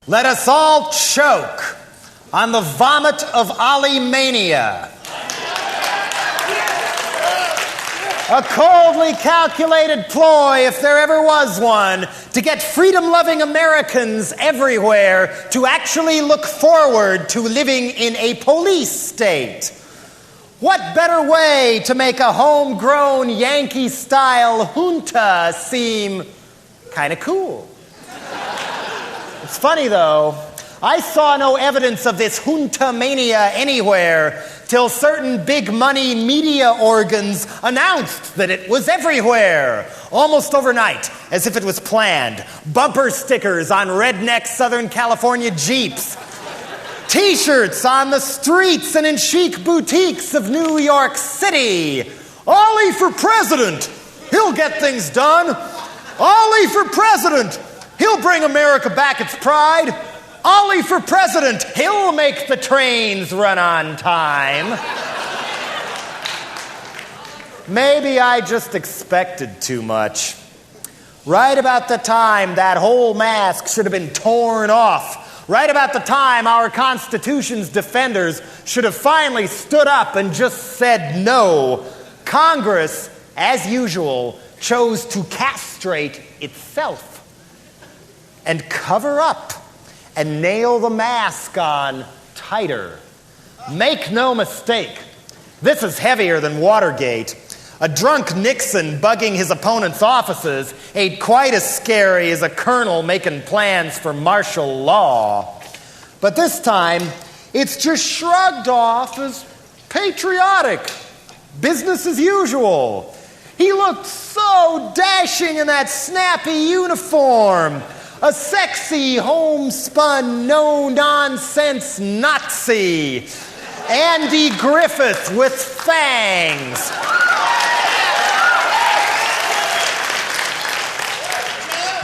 Let us all choke on the vomit of Ali mania. A coldly calculated ploy, if there ever was one, to get freedom-loving Americans everywhere to actually look forward to living in a police state. What better way to make a homegrown Yankee-style junta seem kind of cool? It's funny, though. I saw no evidence of this junta mania anywhere till certain big money media organs announced that it was everywhere, almost overnight, as if it was planned. Bumper stickers on redneck Southern California Jeeps. T-shirts on the streets and in chic boutiques of New York City. Ollie for president. He'll get things done. Ollie for president. He'll bring America back its pride. Ollie for president. He'll make the trains run on time. Maybe I just expected too much. Right about the time that whole mask should have been torn off. Right about the time our Constitution's defenders should have finally stood up and just said no, Congress, as usual, chose to castrate itself and cover up and nail the mask on tighter. Make no mistake, this is heavier than Watergate. A drunk Nixon bugging his opponent's offices ain't quite as scary as a colonel making plans for martial law. But this time, it's just shrugged off as patriotic. Business as usual. He looked so dashing in that snappy uniform. A sexy, homespun, no-nonsense Nazi. Andy Griffith with fangs.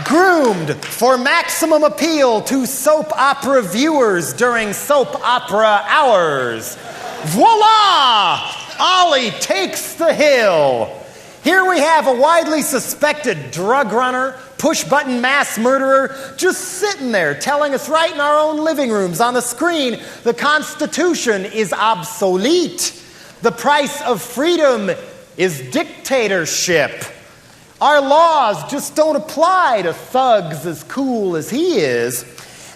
Groomed for maximum appeal to soap opera viewers during soap opera hours. Voila! Ollie takes the hill. Here we have a widely suspected drug runner, push-button mass murderer, just sitting there telling us right in our own living rooms on the screen the Constitution is obsolete. The price of freedom is dictatorship. Our laws just don't apply to thugs as cool as he is.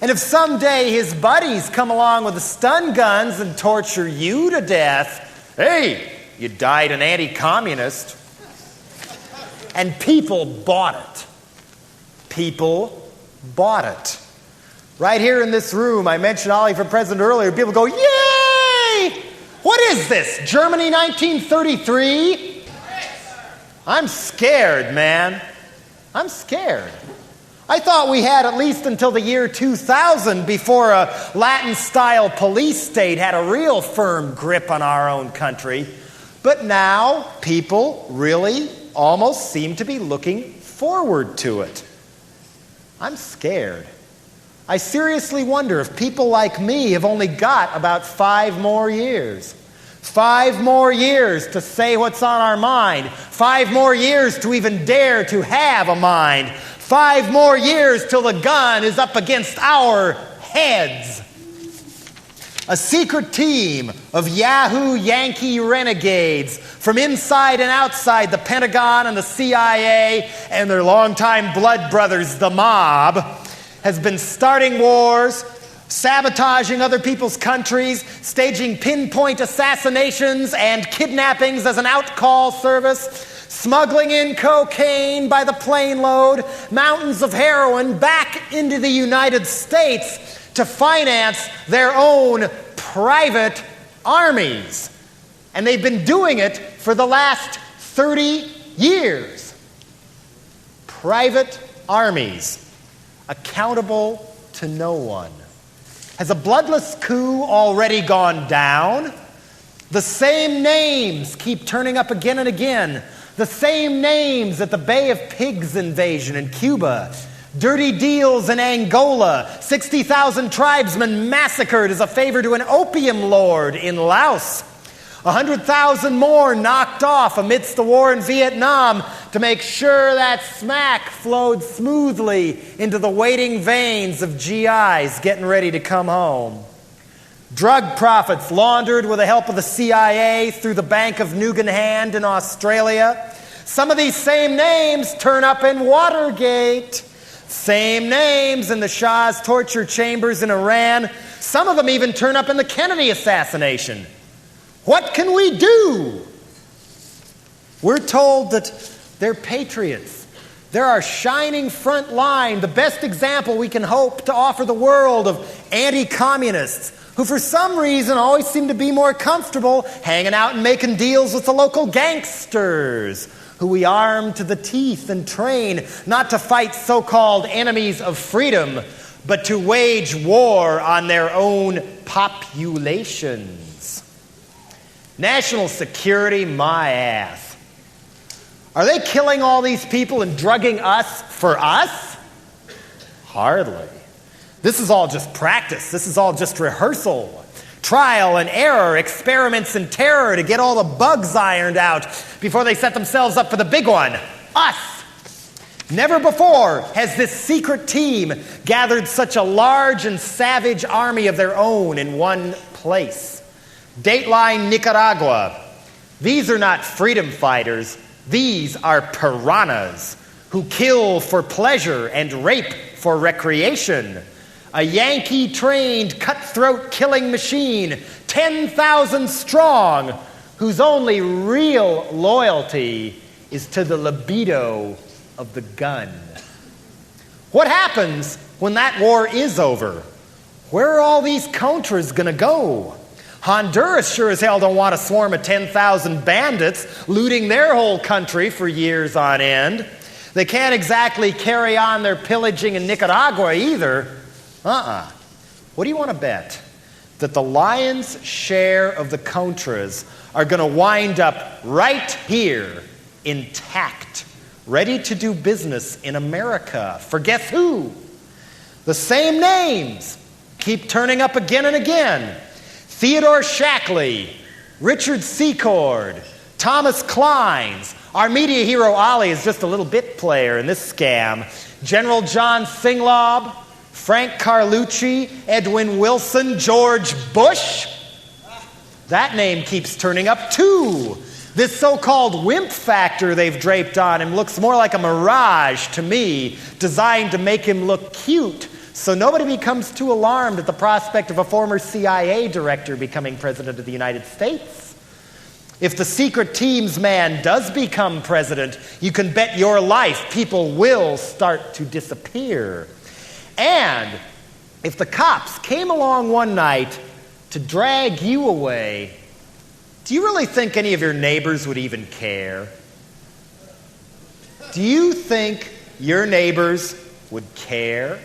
And if someday his buddies come along with the stun guns and torture you to death, hey, you died an anti-communist. And people bought it. People bought it. Right here in this room, I mentioned Ollie for president earlier. People go, yay! What is this, Germany 1933? I'm scared, man. I'm scared. I thought we had at least until the year 2000 before a Latin-style police state had a real firm grip on our own country. But now, people really almost seem to be looking forward to it. I'm scared. I seriously wonder if people like me have only got about 5 more years. 5 more years to say what's on our mind. 5 more years to even dare to have a mind. 5 more years till the gun is up against our heads. A secret team of Yahoo Yankee renegades from inside and outside the Pentagon and the CIA and their longtime blood brothers, the mob, has been starting wars, sabotaging other people's countries, staging pinpoint assassinations and kidnappings as an outcall service, smuggling in cocaine by the plane load, mountains of heroin back into the United States to finance their own private armies. And they've been doing it for the last 30 years. Private armies, accountable to no one. Has a bloodless coup already gone down? The same names keep turning up again and again. The same names at the Bay of Pigs invasion in Cuba. Dirty deals in Angola, 60,000 tribesmen massacred as a favor to an opium lord in Laos. 100,000 more knocked off amidst the war in Vietnam to make sure that smack flowed smoothly into the waiting veins of GIs getting ready to come home. Drug profits laundered with the help of the CIA through the Bank of Nugan in Australia. Some of these same names turn up in Watergate. Same names in the Shah's torture chambers in Iran. Some of them even turn up in the Kennedy assassination. What can we do? We're told that they're patriots. They're our shining front line, the best example we can hope to offer the world of anti-communists who for some reason always seem to be more comfortable hanging out and making deals with the local gangsters, who we arm to the teeth and train not to fight so-called enemies of freedom, but to wage war on their own populations. National security, my ass. Are they killing all these people and drugging us for us? Hardly. This is all just practice. This is all just rehearsal. Trial and error, experiments in terror to get all the bugs ironed out before they set themselves up for the big one, us. Never before has this secret team gathered such a large and savage army of their own in one place. Dateline Nicaragua. These are not freedom fighters. These are piranhas who kill for pleasure and rape for recreation. A Yankee-trained cutthroat killing machine, 10,000 strong, whose only real loyalty is to the libido of the gun. What happens when that war is over? Where are all these Contras going to go? Honduras sure as hell don't want a swarm of 10,000 bandits looting their whole country for years on end. They can't exactly carry on their pillaging in Nicaragua either. What do you want to bet? That the lion's share of the Contras are going to wind up right here, intact, ready to do business in America. For guess who? The same names keep turning up again and again. Theodore Shackley, Richard Secord, Thomas Kleins. Our media hero Ollie is just a little bit player in this scam. General John Singlaub, Frank Carlucci, Edwin Wilson, George Bush. That name keeps turning up too. This so-called wimp factor they've draped on him looks more like a mirage to me, designed to make him look cute, so nobody becomes too alarmed at the prospect of a former CIA director becoming president of the United States. If the secret team's man does become president, you can bet your life people will start to disappear. And if the cops came along one night to drag you away, do you really think any of your neighbors would even care? Do you think your neighbors would care?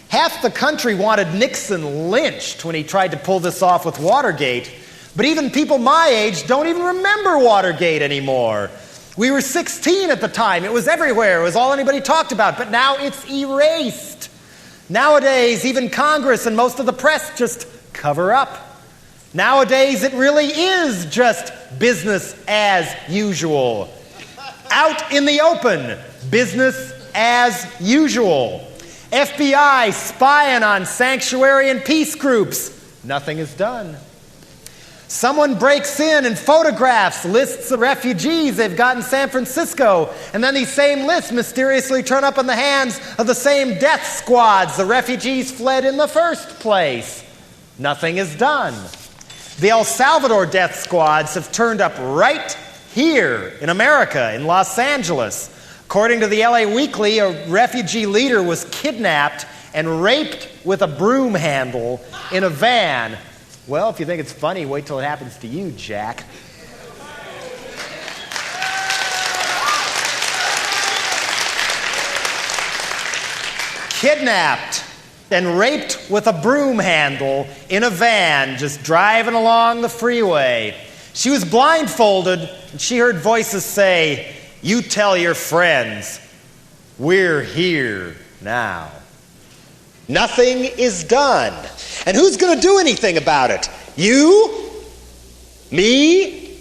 Half the country wanted Nixon lynched when he tried to pull this off with Watergate, but even people my age don't even remember Watergate anymore. We were 16 at the time. It was everywhere. It was all anybody talked about, but now it's erased. Nowadays, even Congress and most of the press just cover up. Nowadays, it really is just business as usual. Out in the open, business as usual. FBI spying on sanctuary and peace groups. Nothing is done. Someone breaks in and photographs lists of refugees they've got in San Francisco, and then these same lists mysteriously turn up in the hands of the same death squads the refugees fled in the first place. Nothing is done. The El Salvador death squads have turned up right here in America, in Los Angeles. According to the LA Weekly, a refugee leader was kidnapped and raped with a broom handle in a van. Well, if you think it's funny, wait till it happens to you, Jack. Kidnapped and raped with a broom handle in a van, just driving along the freeway. She was blindfolded, and she heard voices say, "You tell your friends, we're here now." Nothing is done. And who's going to do anything about it? You? Me?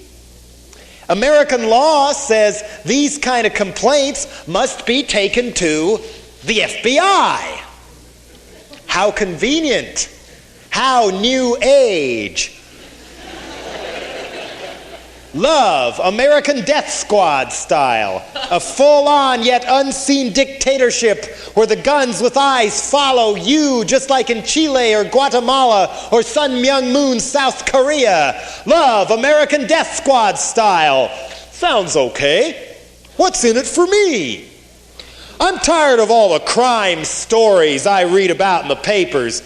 American law says these kind of complaints must be taken to the FBI. How convenient. How new age. Love, American Death Squad style. A full-on yet unseen dictatorship where the guns with eyes follow you just like in Chile or Guatemala or Sun Myung Moon, South Korea. Love, American Death Squad style. Sounds okay. What's in it for me? I'm tired of all the crime stories I read about in the papers.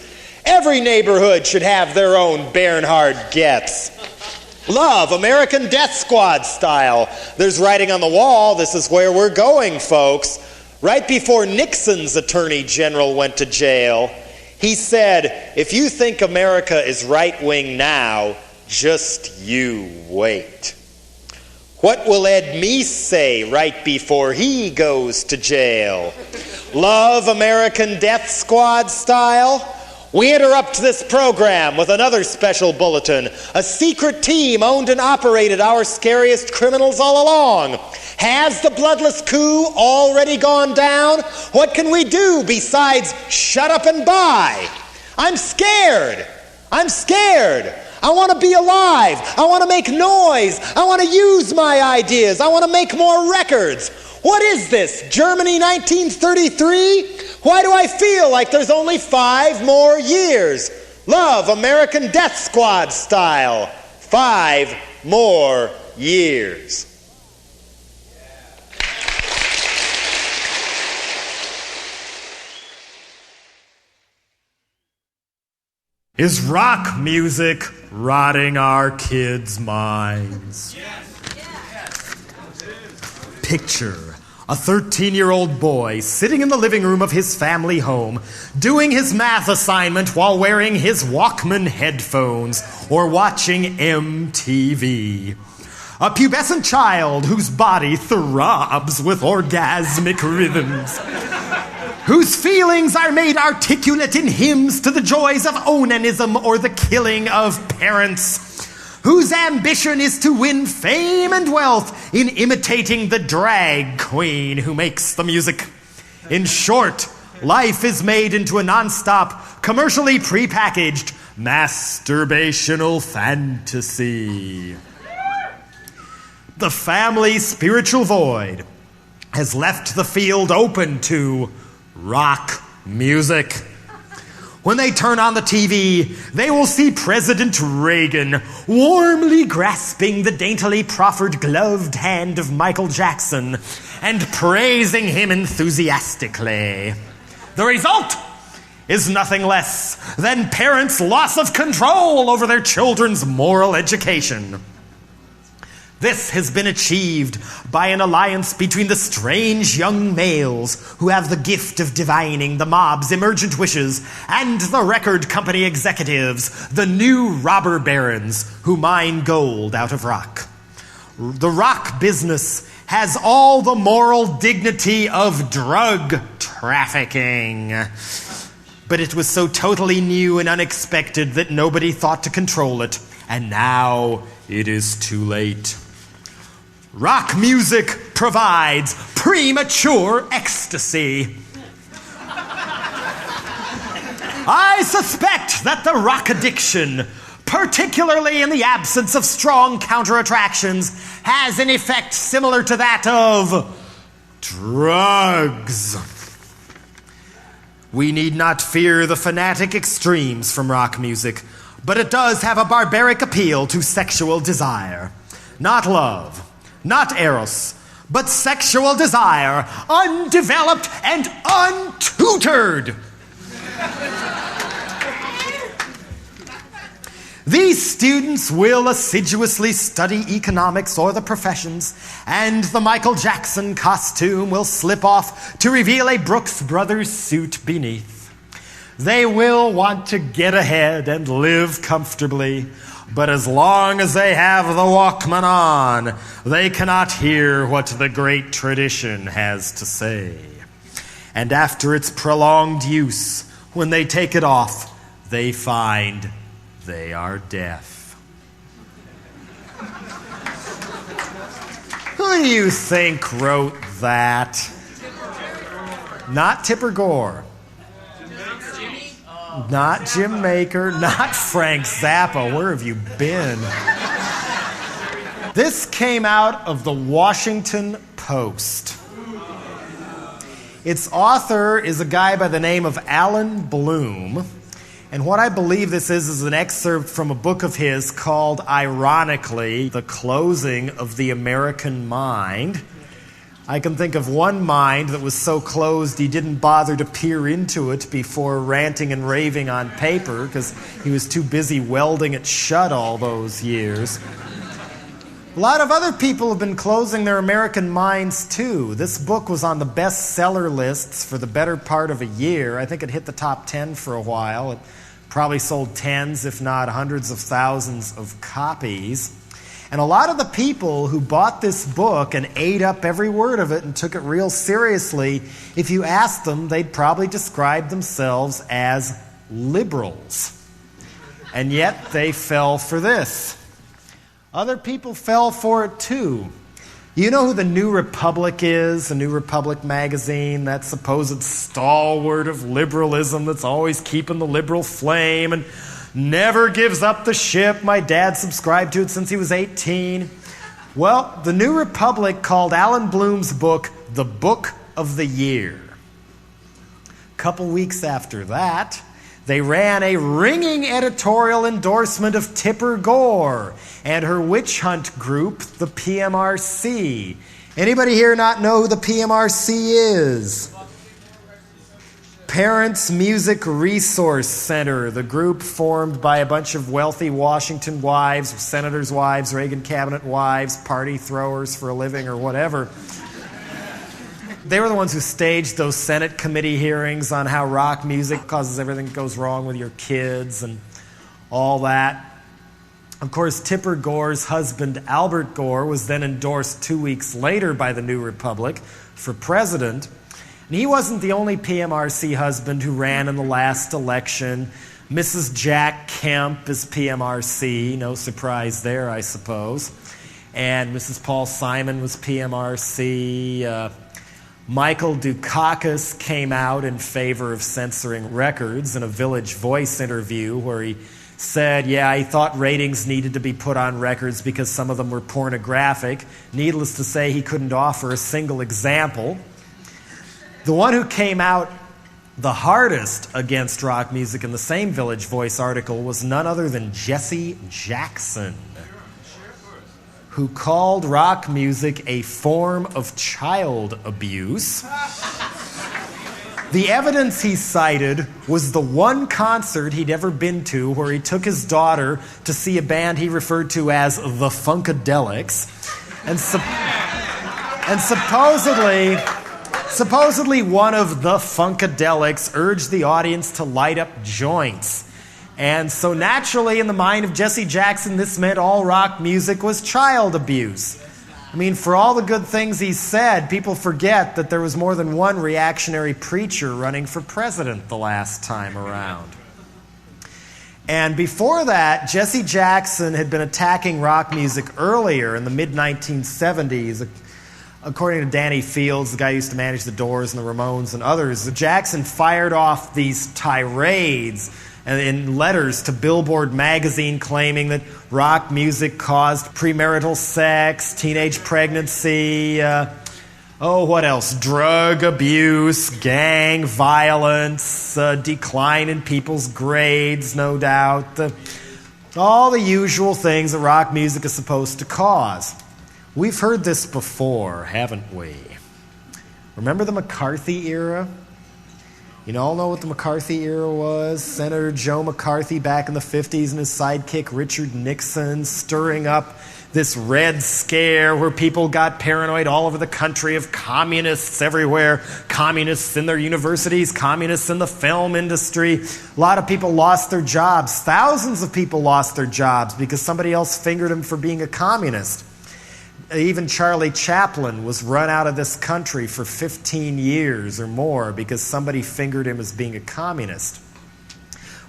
Every neighborhood should have their own Bernhard Goetz. Love, American Death Squad style. There's writing on the wall, this is where we're going, folks. Right before Nixon's Attorney General went to jail, he said, if you think America is right-wing now, just you wait. What will Ed Meese say right before he goes to jail? Love, American Death Squad style? We interrupt this program with another special bulletin. A secret team owned and operated our scariest criminals all along. Has the bloodless coup already gone down? What can we do besides shut up and buy? I'm scared. I'm scared. I want to be alive. I want to make noise. I want to use my ideas. I want to make more records. What is this, Germany 1933? Why do I feel like there's only 5 more years? Love, American Death Squad style. 5 more years. Is rock music rotting our kids' minds? Picture a 13-year-old boy sitting in the living room of his family home, doing his math assignment while wearing his Walkman headphones or watching MTV. A pubescent child whose body throbs with orgasmic rhythms, whose feelings are made articulate in hymns to the joys of onanism or the killing of parents, whose ambition is to win fame and wealth in imitating the drag queen who makes the music. In short, life is made into a nonstop, commercially prepackaged, masturbational fantasy. The family spiritual void has left the field open to rock music. When they turn on the TV, they will see President Reagan warmly grasping the daintily proffered gloved hand of Michael Jackson and praising him enthusiastically. The result is nothing less than parents' loss of control over their children's moral education. This has been achieved by an alliance between the strange young males who have the gift of divining the mob's emergent wishes and the record company executives, the new robber barons who mine gold out of rock. The rock business has all the moral dignity of drug trafficking. But it was so totally new and unexpected that nobody thought to control it, and now it is too late. Rock music provides premature ecstasy. I suspect that the rock addiction, particularly in the absence of strong counter-attractions, has an effect similar to that of drugs. We need not fear the fanatic extremes from rock music, but it does have a barbaric appeal to sexual desire. Not love, not eros, but sexual desire, undeveloped and untutored. These students will assiduously study economics or the professions, and the Michael Jackson costume will slip off to reveal a Brooks Brothers suit beneath. They will want to get ahead and live comfortably, but as long as they have the Walkman on, they cannot hear what the great tradition has to say. And after its prolonged use, when they take it off, they find they are deaf. Who do you think wrote that? Not Tipper Gore. Not Jim Maker. Not Frank Zappa. Where have you been? This came out of the Washington Post. Its author is a guy by the name of Alan Bloom. And what I believe this is an excerpt from a book of his called, ironically, The Closing of the American Mind. I can think of one mind that was so closed he didn't bother to peer into it before ranting and raving on paper because he was too busy welding it shut all those years. A lot of other people have been closing their American minds too. This book was on the bestseller lists for the better part of a year. I think it hit the top 10 for a while. It probably sold tens, if not hundreds of thousands of copies. And a lot of the people who bought this book and ate up every word of it and took it real seriously, if you asked them, they'd probably describe themselves as liberals. And yet they fell for this. Other people fell for it too. You know who the New Republic is? The New Republic magazine, that supposed stalwart of liberalism that's always keeping the liberal flame and never gives up the ship. My dad subscribed to it since he was 18. Well, the New Republic called Alan Bloom's book the Book of the Year. A couple weeks after that, they ran a ringing editorial endorsement of Tipper Gore and her witch hunt group, the PMRC. Anybody here not know who the PMRC is? Parents Music Resource Center, the group formed by a bunch of wealthy Washington wives, senators' wives, Reagan cabinet wives, party throwers for a living or whatever. They were the ones who staged those Senate committee hearings on how rock music causes everything that goes wrong with your kids and all that. Of course, Tipper Gore's husband, Albert Gore, was then endorsed 2 weeks later by the New Republic for president. And he wasn't the only PMRC husband who ran in the last election. Mrs. Jack Kemp is PMRC. No surprise there, I suppose. And Mrs. Paul Simon was PMRC. Michael Dukakis came out in favor of censoring records in a Village Voice interview where he said, he thought ratings needed to be put on records because some of them were pornographic. Needless to say, he couldn't offer a single example. The one who came out the hardest against rock music in the same Village Voice article was none other than Jesse Jackson, who called rock music a form of child abuse. The evidence he cited was the one concert he'd ever been to where he took his daughter to see a band he referred to as the Funkadelics. And supposedly one of the Funkadelics urged the audience to light up joints. And so naturally, in the mind of Jesse Jackson, this meant all rock music was child abuse. I mean, for all the good things he said, people forget that there was more than one reactionary preacher running for president the last time around. And before that, Jesse Jackson had been attacking rock music earlier in the mid-1970s. According to Danny Fields, the guy who used to manage the Doors and the Ramones and others, Jackson fired off these tirades in letters to Billboard magazine claiming that rock music caused premarital sex, teenage pregnancy, what else? Drug abuse, gang violence, decline in people's grades, no doubt. All the usual things that rock music is supposed to cause. We've heard this before, haven't we? Remember the McCarthy era? You all know what the McCarthy era was? Senator Joe McCarthy back in the 50s and his sidekick Richard Nixon stirring up this Red Scare where people got paranoid all over the country of communists everywhere. Communists in their universities, communists in the film industry. A lot of people lost their jobs. Thousands of people lost their jobs because somebody else fingered them for being a communist. Even Charlie Chaplin was run out of this country for 15 years or more because somebody fingered him as being a communist.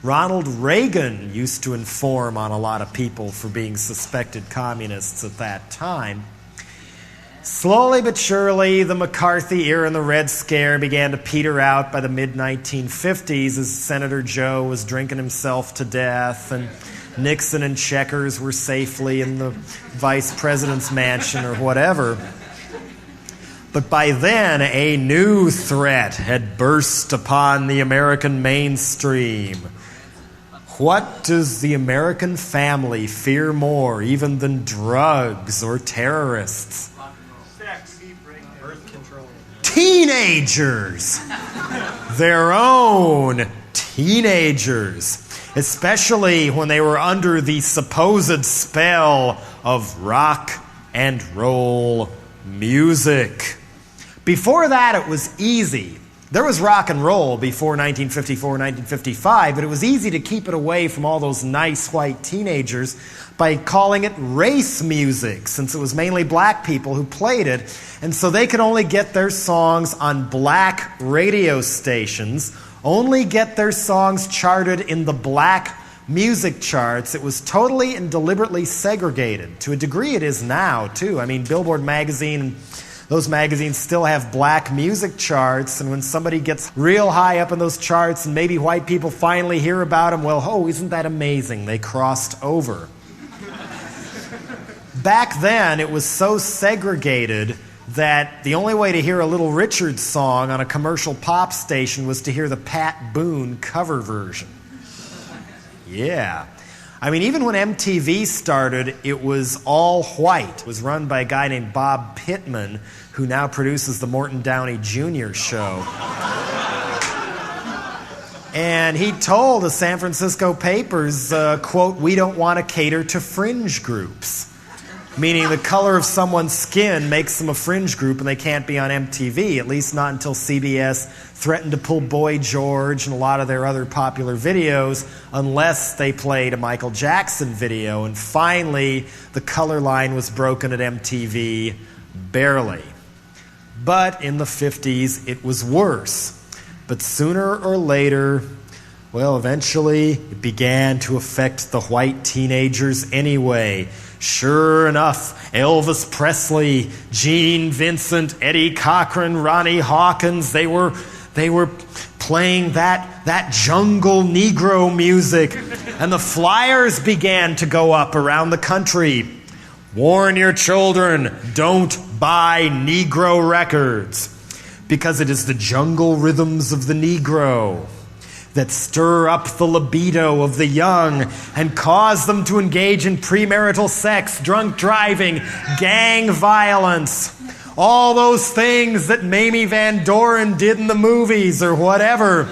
Ronald Reagan used to inform on a lot of people for being suspected communists at that time. Slowly but surely, the McCarthy era and the Red Scare began to peter out by the mid-1950s as Senator Joe was drinking himself to death and Nixon and Checkers were safely in the vice president's mansion or whatever. But by then, a new threat had burst upon the American mainstream. What does the American family fear more, even than drugs or terrorists? Sex, birth control. Teenagers! Their own teenagers. Especially when they were under the supposed spell of rock and roll music. Before that, it was easy. There was rock and roll before 1954, 1955, but it was easy to keep it away from all those nice white teenagers by calling it race music, since it was mainly black people who played it, and so they could only get their songs on black radio stations, only get their songs charted in the black music charts. It was totally and deliberately segregated. To a degree it is now, too. I mean, Billboard magazine, those magazines still have black music charts, and when somebody gets real high up in those charts and maybe white people finally hear about them, well, oh, isn't that amazing? They crossed over. Back then, it was so segregated that the only way to hear a Little Richard song on a commercial pop station was to hear the Pat Boone cover version. Yeah. I mean, even when MTV started, it was all white. It was run by a guy named Bob Pittman, who now produces the Morton Downey Jr. show. And he told the San Francisco papers, quote, "We don't want to cater to fringe groups." Meaning the color of someone's skin makes them a fringe group and they can't be on MTV, at least not until CBS threatened to pull Boy George and a lot of their other popular videos unless they played a Michael Jackson video. And finally, the color line was broken at MTV, barely. But in the 50s, it was worse. But sooner or later, well, eventually, it began to affect the white teenagers anyway. Sure enough, Elvis Presley, Gene Vincent, Eddie Cochran, Ronnie Hawkins, they were playing that jungle Negro music. And the flyers began to go up around the country. Warn your children, don't buy Negro records, because it is the jungle rhythms of the Negro that stir up the libido of the young and cause them to engage in premarital sex, drunk driving, gang violence, all those things that Mamie Van Doren did in the movies or whatever.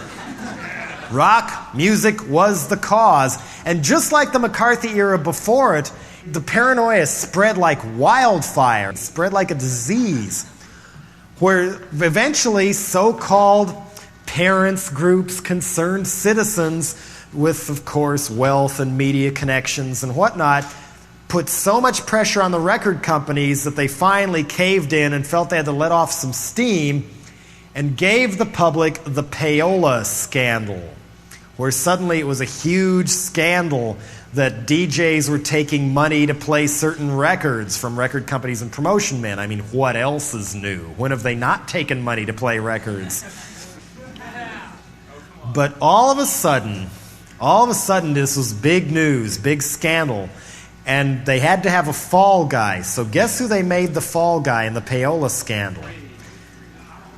Rock music was the cause. And just like the McCarthy era before it, the paranoia spread like wildfire, spread like a disease, where eventually so-called parents groups, concerned citizens with, of course, wealth and media connections and whatnot, put so much pressure on the record companies that they finally caved in and felt they had to let off some steam and gave the public the payola scandal, where suddenly it was a huge scandal that DJs were taking money to play certain records from record companies and promotion men. I mean, what else is new? When have they not taken money to play records? But all of a sudden, this was big news, big scandal, and they had to have a fall guy. So guess who they made the fall guy in the payola scandal?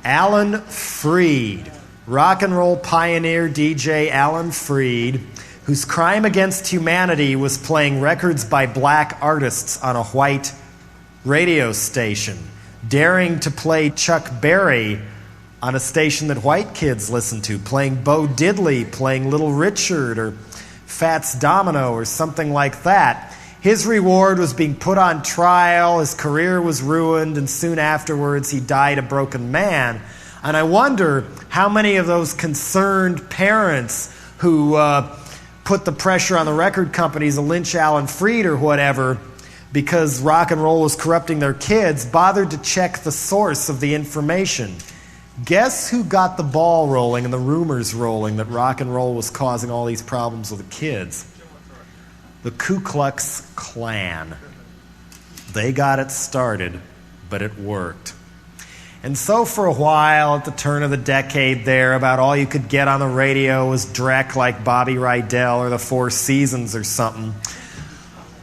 Alan Freed, rock and roll pioneer DJ Alan Freed, whose crime against humanity was playing records by black artists on a white radio station, daring to play Chuck Berry on a station that white kids listen to, playing Bo Diddley, playing Little Richard or Fats Domino or something like that. His reward was being put on trial, his career was ruined, and soon afterwards he died a broken man. And I wonder how many of those concerned parents who put the pressure on the record companies to lynch Alan Freed or whatever because rock and roll was corrupting their kids bothered to check the source of the information. Guess who got the ball rolling and the rumors rolling that rock and roll was causing all these problems with the kids? The Ku Klux Klan. They got it started but it worked. And so for a while, at the turn of the decade there, about all you could get on the radio was Drek like Bobby Rydell or the Four Seasons or something.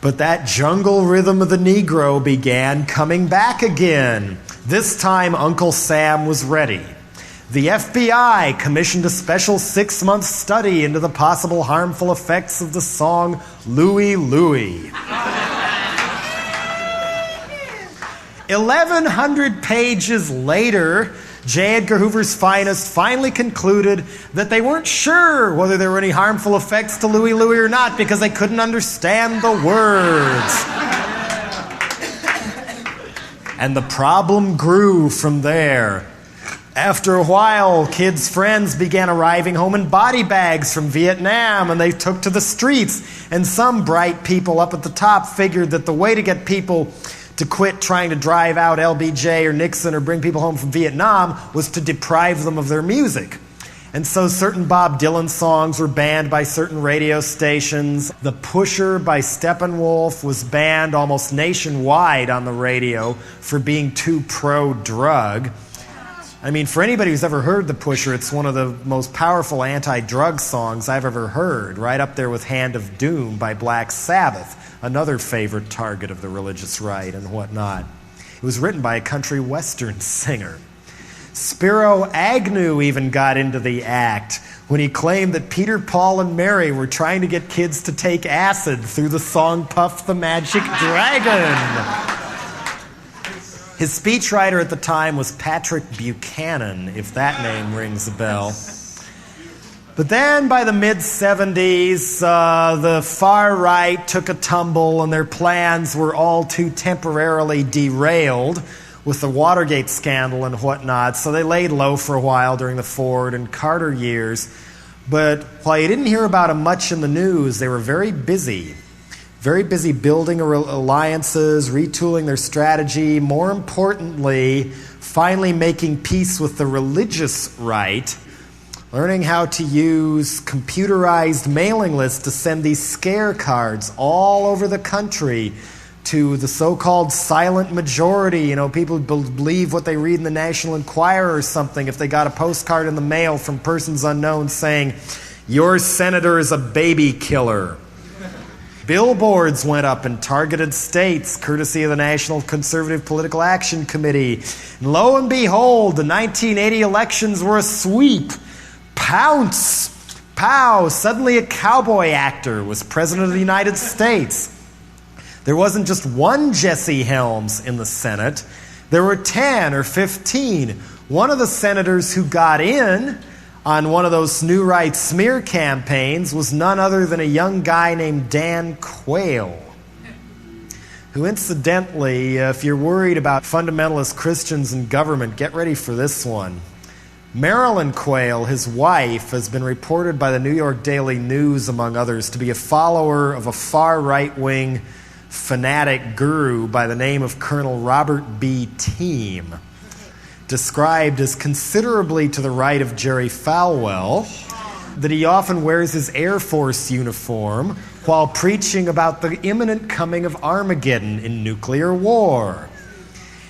But that jungle rhythm of the Negro began coming back again. This time, Uncle Sam was ready. The FBI commissioned a special 6-month study into the possible harmful effects of the song Louie Louie. 1,100 pages later, J. Edgar Hoover's finest finally concluded that they weren't sure whether there were any harmful effects to Louie Louie or not because they couldn't understand the words. And the problem grew from there. After a while, kids' friends began arriving home in body bags from Vietnam, and they took to the streets. And some bright people up at the top figured that the way to get people to quit trying to drive out LBJ or Nixon or bring people home from Vietnam was to deprive them of their music. And so certain Bob Dylan songs were banned by certain radio stations. The Pusher by Steppenwolf was banned almost nationwide on the radio for being too pro-drug. I mean, for anybody who's ever heard The Pusher, it's one of the most powerful anti-drug songs I've ever heard, right up there with Hand of Doom by Black Sabbath, another favorite target of the religious right and whatnot. It was written by a country western singer. Spiro Agnew even got into the act when he claimed that Peter, Paul, and Mary were trying to get kids to take acid through the song Puff the Magic Dragon. His speechwriter at the time was Patrick Buchanan, if that name rings a bell. But then by the mid-'70s, the far right took a tumble and their plans were all too temporarily derailed with the Watergate scandal and whatnot, so they laid low for a while during the Ford and Carter years. But while you didn't hear about them much in the news, they were very busy building alliances, retooling their strategy, more importantly, finally making peace with the religious right, learning how to use computerized mailing lists to send these scare cards all over the country to the so-called silent majority. You know, people believe what they read in the National Enquirer or something if they got a postcard in the mail from persons unknown saying, "Your senator is a baby killer." Billboards went up in targeted states, courtesy of the National Conservative Political Action Committee. And lo and behold, the 1980 elections were a sweep. Pounce! Pow! Suddenly a cowboy actor was president of the United States. There wasn't just one Jesse Helms in the Senate. There were 10 or 15. One of the senators who got in on one of those New Right smear campaigns was none other than a young guy named Dan Quayle, who incidentally, if you're worried about fundamentalist Christians in government, get ready for this one. Marilyn Quayle, his wife, has been reported by the New York Daily News, among others, to be a follower of a far right-wing fanatic guru by the name of Colonel Robert B. Team, described as considerably to the right of Jerry Falwell, that he often wears his Air Force uniform while preaching about the imminent coming of Armageddon in nuclear war.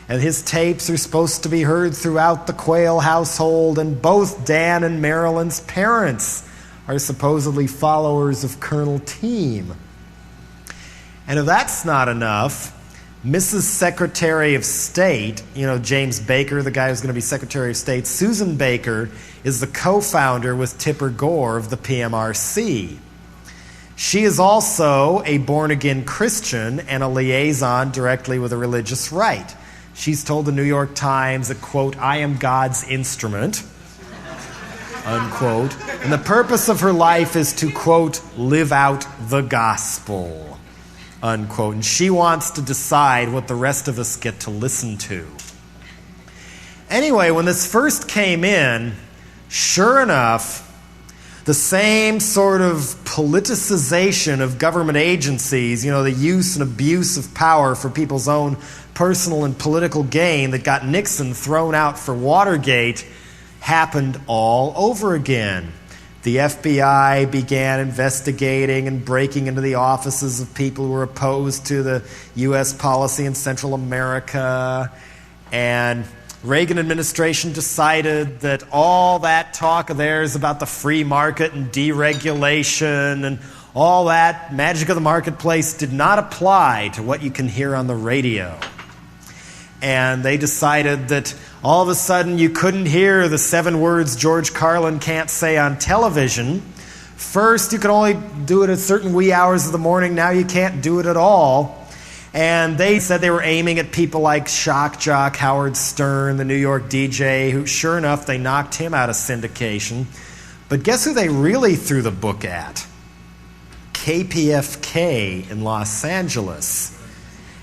And his tapes are supposed to be heard throughout the Quayle household, and both Dan and Marilyn's parents are supposedly followers of Colonel Team. And if that's not enough, Mrs. Secretary of State, you know, James Baker, the guy who's going to be Secretary of State, Susan Baker, is the co-founder with Tipper Gore of the PMRC. She is also a born-again Christian and a liaison directly with the religious right. She's told the New York Times that, quote, "I am God's instrument," unquote. And the purpose of her life is to, quote, "live out the gospel," unquote. And she wants to decide what the rest of us get to listen to. Anyway, when this first came in, sure enough, the same sort of politicization of government agencies, you know, the use and abuse of power for people's own personal and political gain that got Nixon thrown out for Watergate, happened all over again. The FBI began investigating and breaking into the offices of people who were opposed to the U.S. policy in Central America. And Reagan administration decided that all that talk of theirs about the free market and deregulation and all that magic of the marketplace did not apply to what you can hear on the radio. And they decided that all of a sudden you couldn't hear the 7 words George Carlin can't say on television. First, you could only do it at certain wee hours of the morning. Now you can't do it at all. And they said they were aiming at people like shock jock Howard Stern, the New York DJ, who, sure enough, they knocked him out of syndication. But guess who they really threw the book at? KPFK in Los Angeles,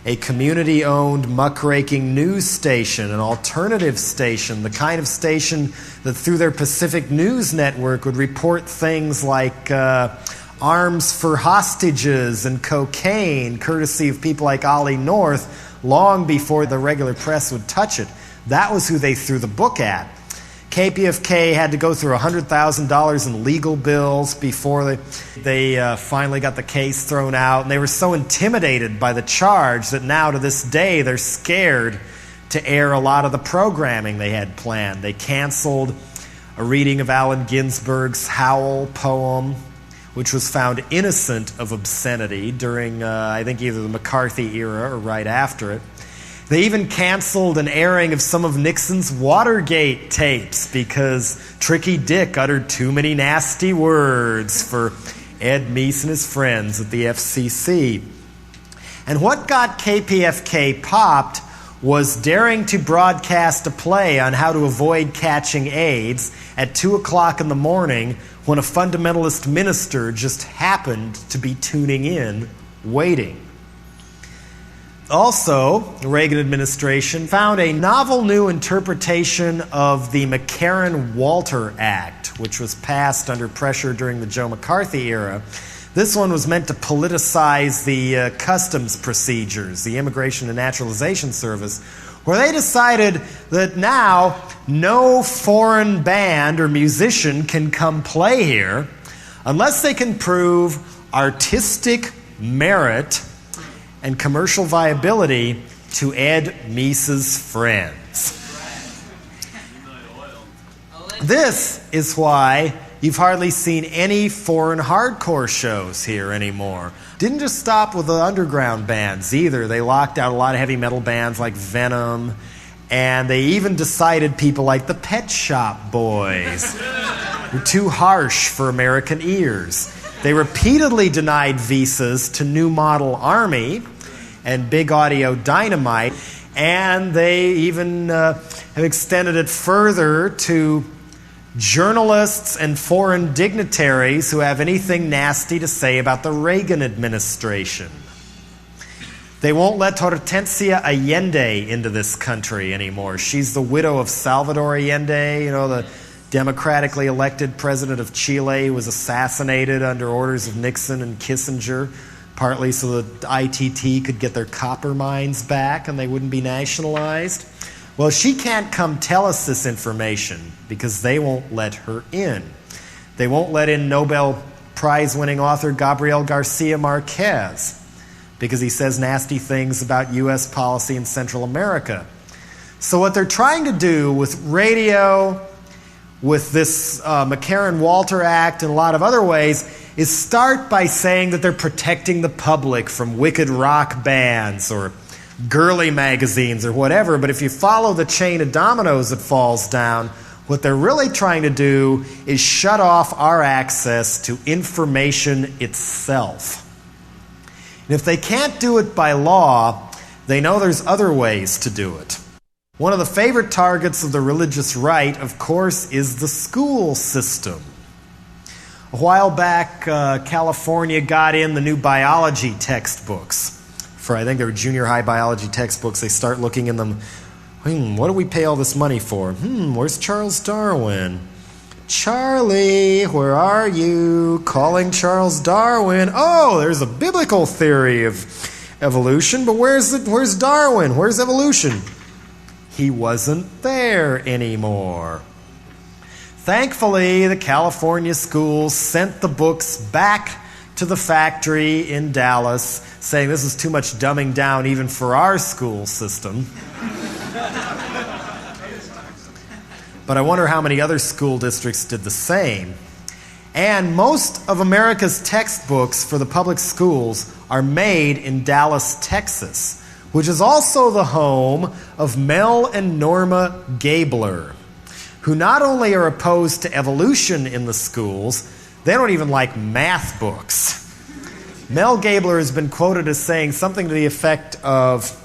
a community-owned muckraking news station, an alternative station, the kind of station that through their Pacific News Network would report things like arms for hostages and cocaine, courtesy of people like Ollie North, long before the regular press would touch it. That was who they threw the book at. KPFK had to go through $100,000 in legal bills before they finally got the case thrown out. And they were so intimidated by the charge that now to this day they're scared to air a lot of the programming they had planned. They canceled a reading of Allen Ginsberg's Howl poem, which was found innocent of obscenity during, I think, either the McCarthy era or right after it. They even canceled an airing of some of Nixon's Watergate tapes because Tricky Dick uttered too many nasty words for Ed Meese and his friends at the FCC. And what got KPFK popped was daring to broadcast a play on how to avoid catching AIDS at 2 o'clock in the morning when a fundamentalist minister just happened to be tuning in, waiting. Also, the Reagan administration found a novel new interpretation of the McCarran-Walter Act, which was passed under pressure during the Joe McCarthy era. This one was meant to politicize the customs procedures, the Immigration and Naturalization Service, where they decided that now no foreign band or musician can come play here unless they can prove artistic merit and commercial viability to Ed Meese's friends. This is why you've hardly seen any foreign hardcore shows here anymore. Didn't just stop with the underground bands either. They locked out a lot of heavy metal bands like Venom, and they even decided people like the Pet Shop Boys were too harsh for American ears. They repeatedly denied visas to New Model Army and Big Audio Dynamite, and they even have extended it further to journalists and foreign dignitaries who have anything nasty to say about the Reagan administration. They won't let Hortensia Allende into this country anymore. She's the widow of Salvador Allende, the democratically elected president of Chile who was assassinated under orders of Nixon and Kissinger, partly so the ITT could get their copper mines back and they wouldn't be nationalized. Well, she can't come tell us this information because they won't let her in. They won't let in Nobel Prize-winning author Gabriel Garcia Marquez because he says nasty things about U.S. policy in Central America. So what they're trying to do with radio, with this McCarran-Walter Act and a lot of other ways, is start by saying that they're protecting the public from wicked rock bands or girly magazines or whatever, but if you follow the chain of dominoes that falls down, what they're really trying to do is shut off our access to information itself. And if they can't do it by law, they know there's other ways to do it. One of the favorite targets of the religious right, of course, is the school system. A while back, California got in the new biology textbooks. For I think they were junior high biology textbooks. They start looking in them. What do we pay all this money for? Where's Charles Darwin? Charlie, where are you? Calling Charles Darwin. Oh, there's a biblical theory of evolution, but where's Darwin? Where's evolution? He wasn't there anymore. Thankfully, the California schools sent the books back to the factory in Dallas, saying this is too much dumbing down even for our school system. But I wonder how many other school districts did the same. And most of America's textbooks for the public schools are made in Dallas, Texas, which is also the home of Mel and Norma Gabler, who not only are opposed to evolution in the schools, they don't even like math books. Mel Gabler has been quoted as saying something to the effect of,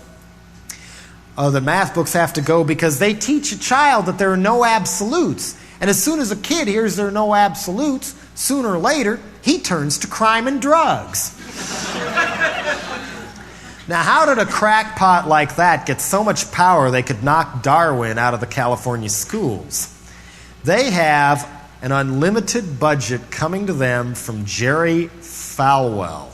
the math books have to go because they teach a child that there are no absolutes. And as soon as a kid hears there are no absolutes, sooner or later, he turns to crime and drugs. Now, how did a crackpot like that get so much power they could knock Darwin out of the California schools? They have an unlimited budget coming to them from Jerry Falwell.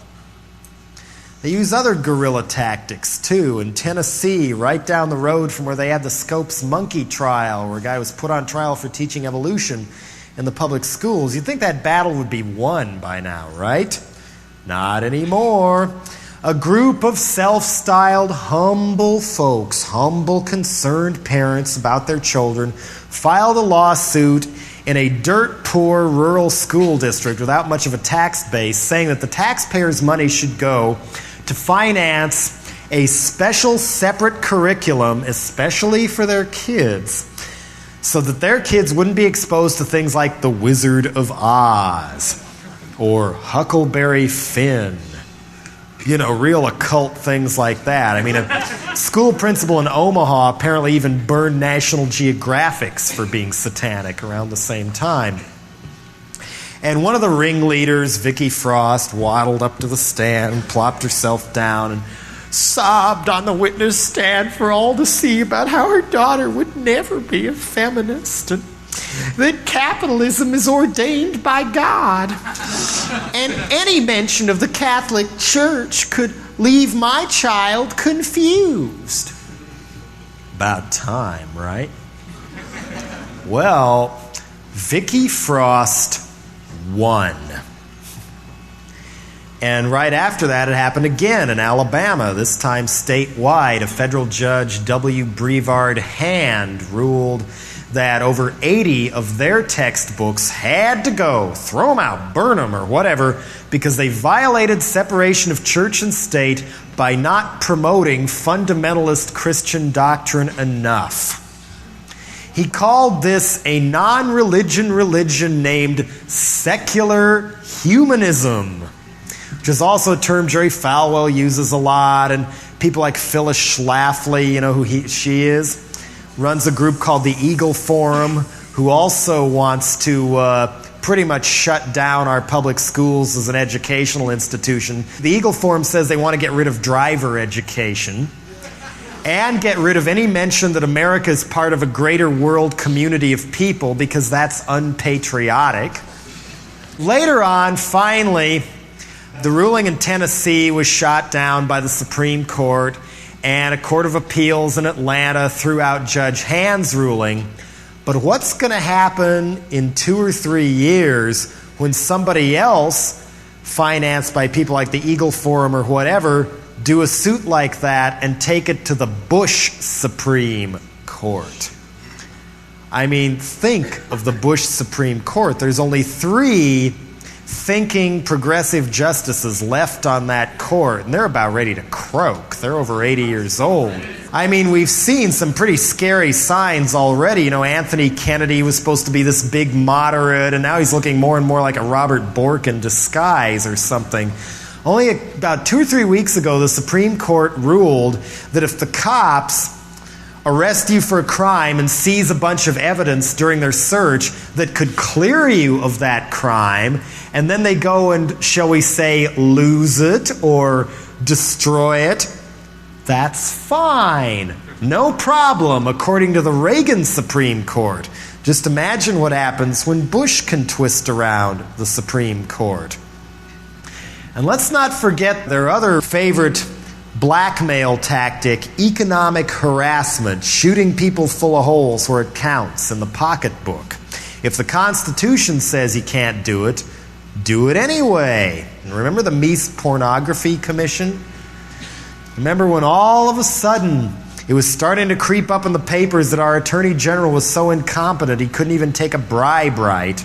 They use other guerrilla tactics, too. In Tennessee, right down the road from where they had the Scopes monkey trial, where a guy was put on trial for teaching evolution in the public schools. You'd think that battle would be won by now, right? Not anymore. A group of self-styled humble folks, humble concerned parents about their children, filed a lawsuit in a dirt-poor rural school district without much of a tax base, saying that the taxpayers' money should go to finance a special separate curriculum, especially for their kids, so that their kids wouldn't be exposed to things like the Wizard of Oz or Huckleberry Finn. You know, real occult things like that. I mean, a school principal in Omaha apparently even burned National Geographics for being satanic around the same time. And one of the ringleaders, Vicky Frost, waddled up to the stand, plopped herself down, and sobbed on the witness stand for all to see about how her daughter would never be a feminist, and that capitalism is ordained by God. And any mention of the Catholic Church could leave my child confused. About time, right? Well, Vicky Frost won. And right after that, it happened again in Alabama, this time statewide. A federal judge, W. Brevard Hand, ruled that over 80 of their textbooks had to go, throw them out, burn them, or whatever, because they violated separation of church and state by not promoting fundamentalist Christian doctrine enough. He called this a non-religion religion named secular humanism, which is also a term Jerry Falwell uses a lot, and people like Phyllis Schlafly, you know who she is, runs a group called the Eagle Forum, who also wants to pretty much shut down our public schools as an educational institution. The Eagle Forum says they want to get rid of driver education and get rid of any mention that America is part of a greater world community of people, because that's unpatriotic. Later on, finally, the ruling in Tennessee was shot down by the Supreme Court, and a court of appeals in Atlanta threw out Judge Hand's ruling. But what's going to happen in 2 or 3 years when somebody else, financed by people like the Eagle Forum or whatever, do a suit like that and take it to the Bush Supreme Court? I mean, think of the Bush Supreme Court. There's only 3 thinking progressive justices left on that court, and they're about ready to croak. They're over 80 years old. I mean, we've seen some pretty scary signs already. You know, Anthony Kennedy was supposed to be this big moderate, and now he's looking more and more like a Robert Bork in disguise or something. Only about 2 or 3 weeks ago, the Supreme Court ruled that if the cops arrest you for a crime and seize a bunch of evidence during their search that could clear you of that crime, and then they go and, shall we say, lose it or destroy it, that's fine. No problem, according to the Reagan Supreme Court. Just imagine what happens when Bush can twist around the Supreme Court. And let's not forget their other favorite blackmail tactic, economic harassment, shooting people full of holes where it counts in the pocketbook. If the Constitution says you can't do it anyway. And remember the Mies Pornography Commission? Remember when all of a sudden It was starting to creep up in the papers that our Attorney General was so incompetent he couldn't even take a bribe right.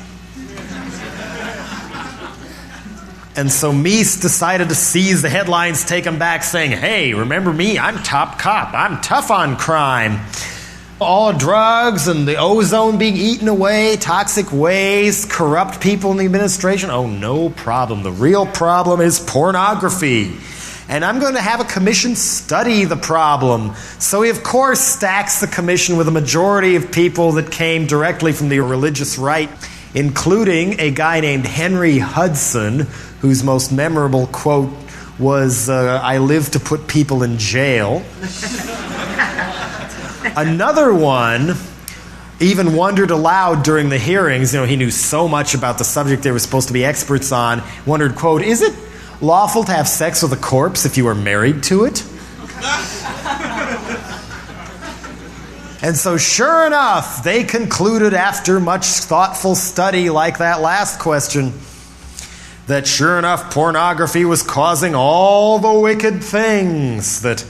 And so Meese decided to seize the headlines, take them back, saying, "Hey, remember me? I'm top cop. I'm tough on crime. All drugs and the ozone being eaten away, toxic waste, corrupt people in the administration. Oh, no problem. The real problem is pornography. And I'm going to have a commission study the problem." So he, of course, stacks the commission with a majority of people that came directly from the religious right, including a guy named Henry Hudson, whose most memorable quote was, "I live to put people in jail." Another one even wondered aloud during the hearings. He knew so much about the subject they were supposed to be experts on. Wondered, quote, "Is it lawful to have sex with a corpse if you are married to it?" And so sure enough, they concluded after much thoughtful study like that last question, that sure enough, pornography was causing all the wicked things that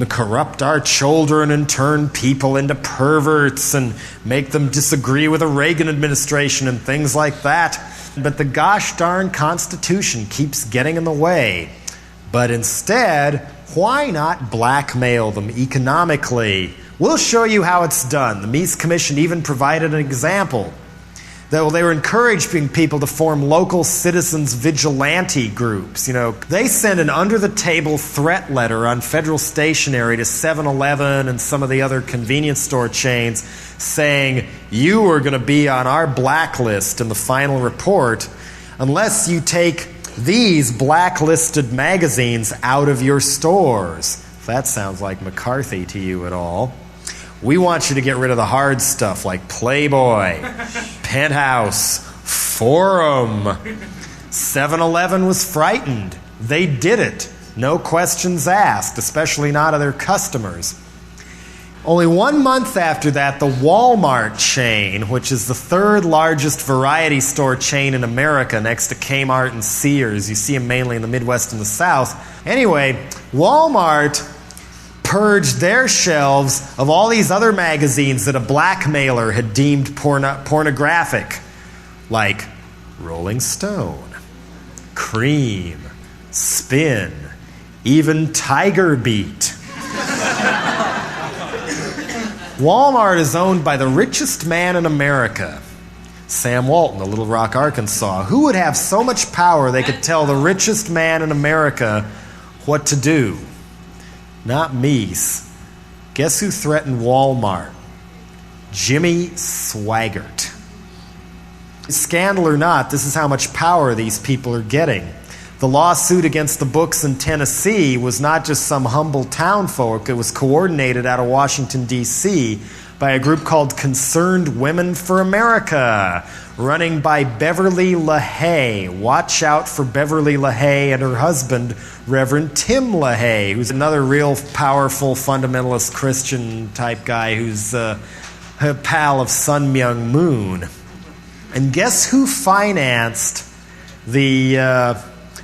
corrupt our children and turn people into perverts and make them disagree with the Reagan administration and things like that. But the gosh darn Constitution keeps getting in the way. But instead, why not blackmail them economically? We'll show you how it's done. The Meese Commission even provided an example. They were encouraging people to form local citizens vigilante groups. They send an under-the-table threat letter on federal stationery to 7-Eleven and some of the other convenience store chains saying, "You are going to be on our blacklist in the final report unless you take these blacklisted magazines out of your stores." If that sounds like McCarthy to you at all. We want you to get rid of the hard stuff like Playboy, Penthouse, Forum. 7-Eleven was frightened. They did it. No questions asked, especially not of their customers. Only 1 month after that, the Walmart chain, which is the third largest variety store chain in America next to Kmart and Sears. You see them mainly in the Midwest and the South. Anyway, Walmart purged their shelves of all these other magazines that a blackmailer had deemed pornographic, like Rolling Stone, Cream, Spin, even Tiger Beat. Walmart is owned by the richest man in America, Sam Walton of Little Rock, Arkansas. Who would have so much power they could tell the richest man in America what to do? Not Meese. Guess who threatened Walmart? Jimmy Swaggart. Scandal or not, this is how much power these people are getting. The lawsuit against the books in Tennessee was not just some humble townfolk. It was coordinated out of Washington, D.C. by a group called Concerned Women for America, running by Beverly LaHaye. Watch out for Beverly LaHaye and her husband, Reverend Tim LaHaye, who's another real powerful fundamentalist Christian type guy who's a pal of Sun Myung Moon. And guess who financed the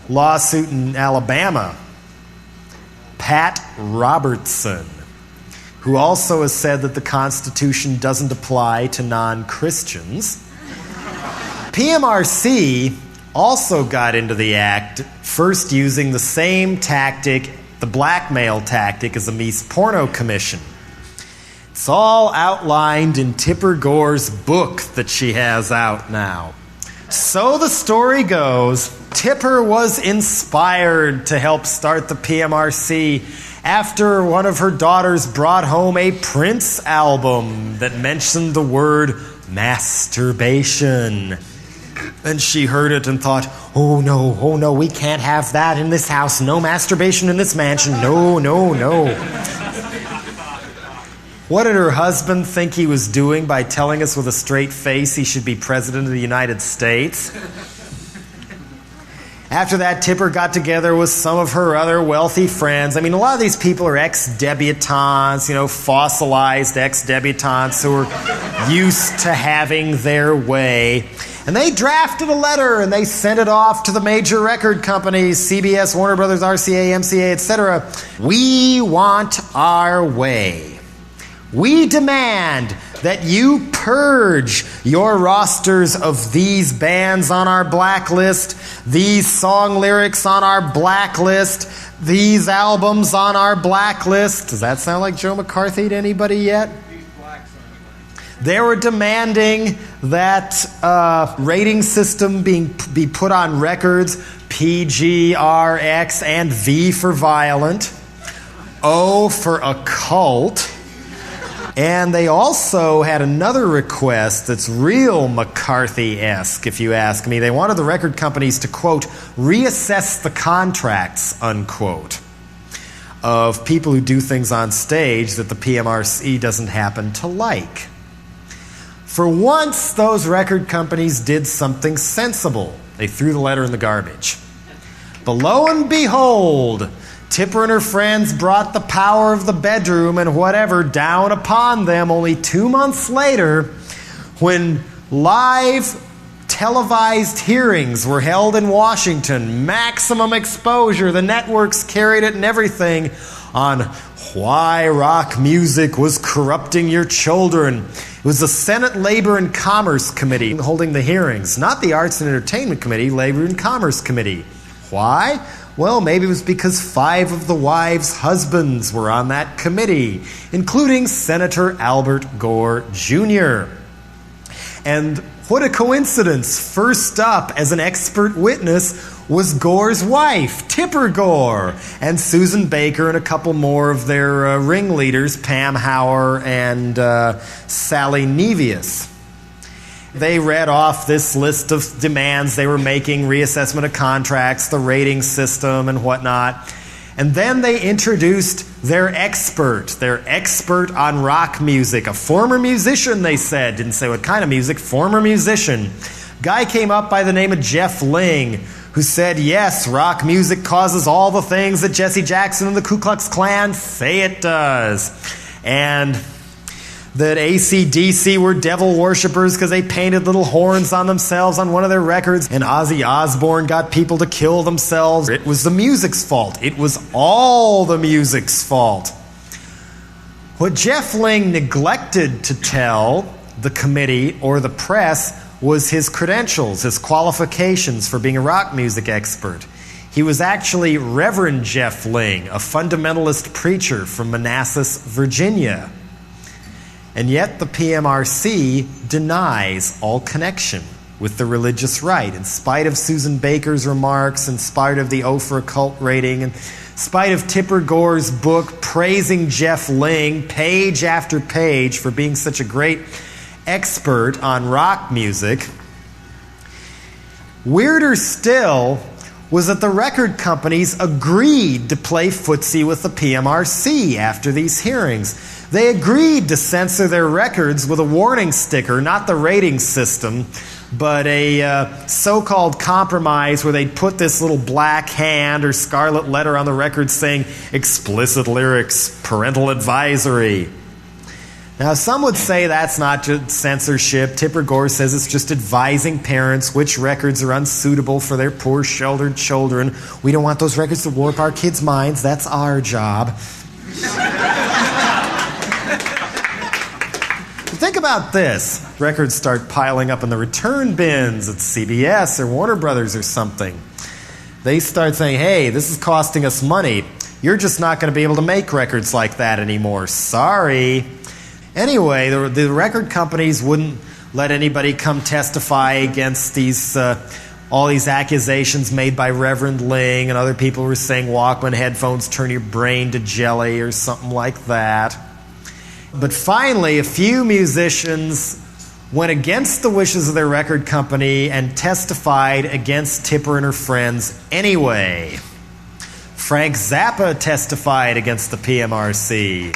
lawsuit in Alabama? Pat Robertson, who also has said that the Constitution doesn't apply to non-Christians. PMRC also got into the act, first using the same tactic, the blackmail tactic, as the Meese Porno Commission. It's all outlined in Tipper Gore's book that she has out now. So the story goes, Tipper was inspired to help start the PMRC after one of her daughters brought home a Prince album that mentioned the word masturbation. And she heard it and thought, oh no, we can't have that in this house. No masturbation in this mansion. No. What did her husband think he was doing by telling us with a straight face he should be president of the United States? After that, Tipper got together with some of her other wealthy friends. I mean, a lot of these people are ex-debutantes, fossilized ex-debutantes who are used to having their way. And they drafted a letter and they sent it off to the major record companies, CBS, Warner Brothers, RCA, MCA, etc. We want our way. We demand that you purge your rosters of these bands on our blacklist, these song lyrics on our blacklist, these albums on our blacklist. Does that sound like Joe McCarthy to anybody yet? They were demanding that rating system be put on records, PG, RX, and V for violent, O for occult. And they also had another request that's real McCarthy-esque, if you ask me. They wanted the record companies to, quote, reassess the contracts, unquote, of people who do things on stage that the PMRC doesn't happen to like. For once, those record companies did something sensible. They threw the letter in the garbage. But lo and behold, Tipper and her friends brought the power of the bedroom and whatever down upon them only 2 months later when live televised hearings were held in Washington, maximum exposure, the networks carried it and everything, on why rock music was corrupting your children. It was the Senate Labor and Commerce Committee holding the hearings, not the Arts and Entertainment Committee, Labor and Commerce Committee. Why? Well, maybe it was because 5 of the wives' husbands were on that committee, including Senator Albert Gore Jr. And what a coincidence. First up as an expert witness was Gore's wife, Tipper Gore, and Susan Baker and a couple more of their ringleaders, Pam Hauer and Sally Nevius. They read off this list of demands they were making, reassessment of contracts, the rating system, and whatnot. And then they introduced their expert on rock music, a former musician, they said. Didn't say what kind of music, former musician. Guy came up by the name of Jeff Ling, who said, yes, rock music causes all the things that Jesse Jackson and the Ku Klux Klan say it does. And that AC/DC were devil worshippers because they painted little horns on themselves on one of their records, and Ozzy Osbourne got people to kill themselves. It was the music's fault. It was all the music's fault. What Jeff Ling neglected to tell the committee or the press was his credentials, his qualifications for being a rock music expert. He was actually Reverend Jeff Ling, a fundamentalist preacher from Manassas, Virginia. And yet the PMRC denies all connection with the religious right, in spite of Susan Baker's remarks, in spite of the O for occult rating, in spite of Tipper Gore's book praising Jeff Ling page after page for being such a great expert on rock music. Weirder still was that the record companies agreed to play footsie with the PMRC after these hearings. They agreed to censor their records with a warning sticker, not the rating system, but a so-called compromise where they'd put this little black hand or scarlet letter on the record saying, explicit lyrics, parental advisory. Now, some would say that's not just censorship. Tipper Gore says it's just advising parents which records are unsuitable for their poor, sheltered children. We don't want those records to warp our kids' minds. That's our job. Think about this. Records start piling up in the return bins at CBS or Warner Brothers or something. They start saying, hey, this is costing us money. You're just not going to be able to make records like that anymore. Sorry. Anyway, the record companies wouldn't let anybody come testify against these all these accusations made by Reverend Ling, and other people were saying Walkman headphones turn your brain to jelly or something like that. But finally, a few musicians went against the wishes of their record company and testified against Tipper and her friends anyway. Frank Zappa testified against the PMRC.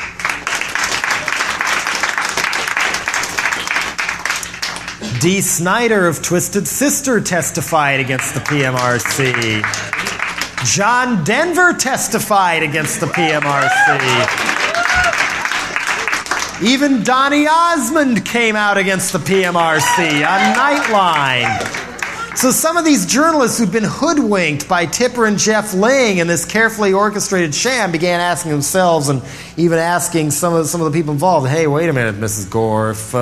Dee Snider of Twisted Sister testified against the PMRC. John Denver testified against the PMRC. Even Donny Osmond came out against the PMRC on Nightline. So some of these journalists who've been hoodwinked by Tipper and Jeff Ling in this carefully orchestrated sham began asking themselves and even asking some of the people involved, hey, wait a minute, Mrs. Gore, if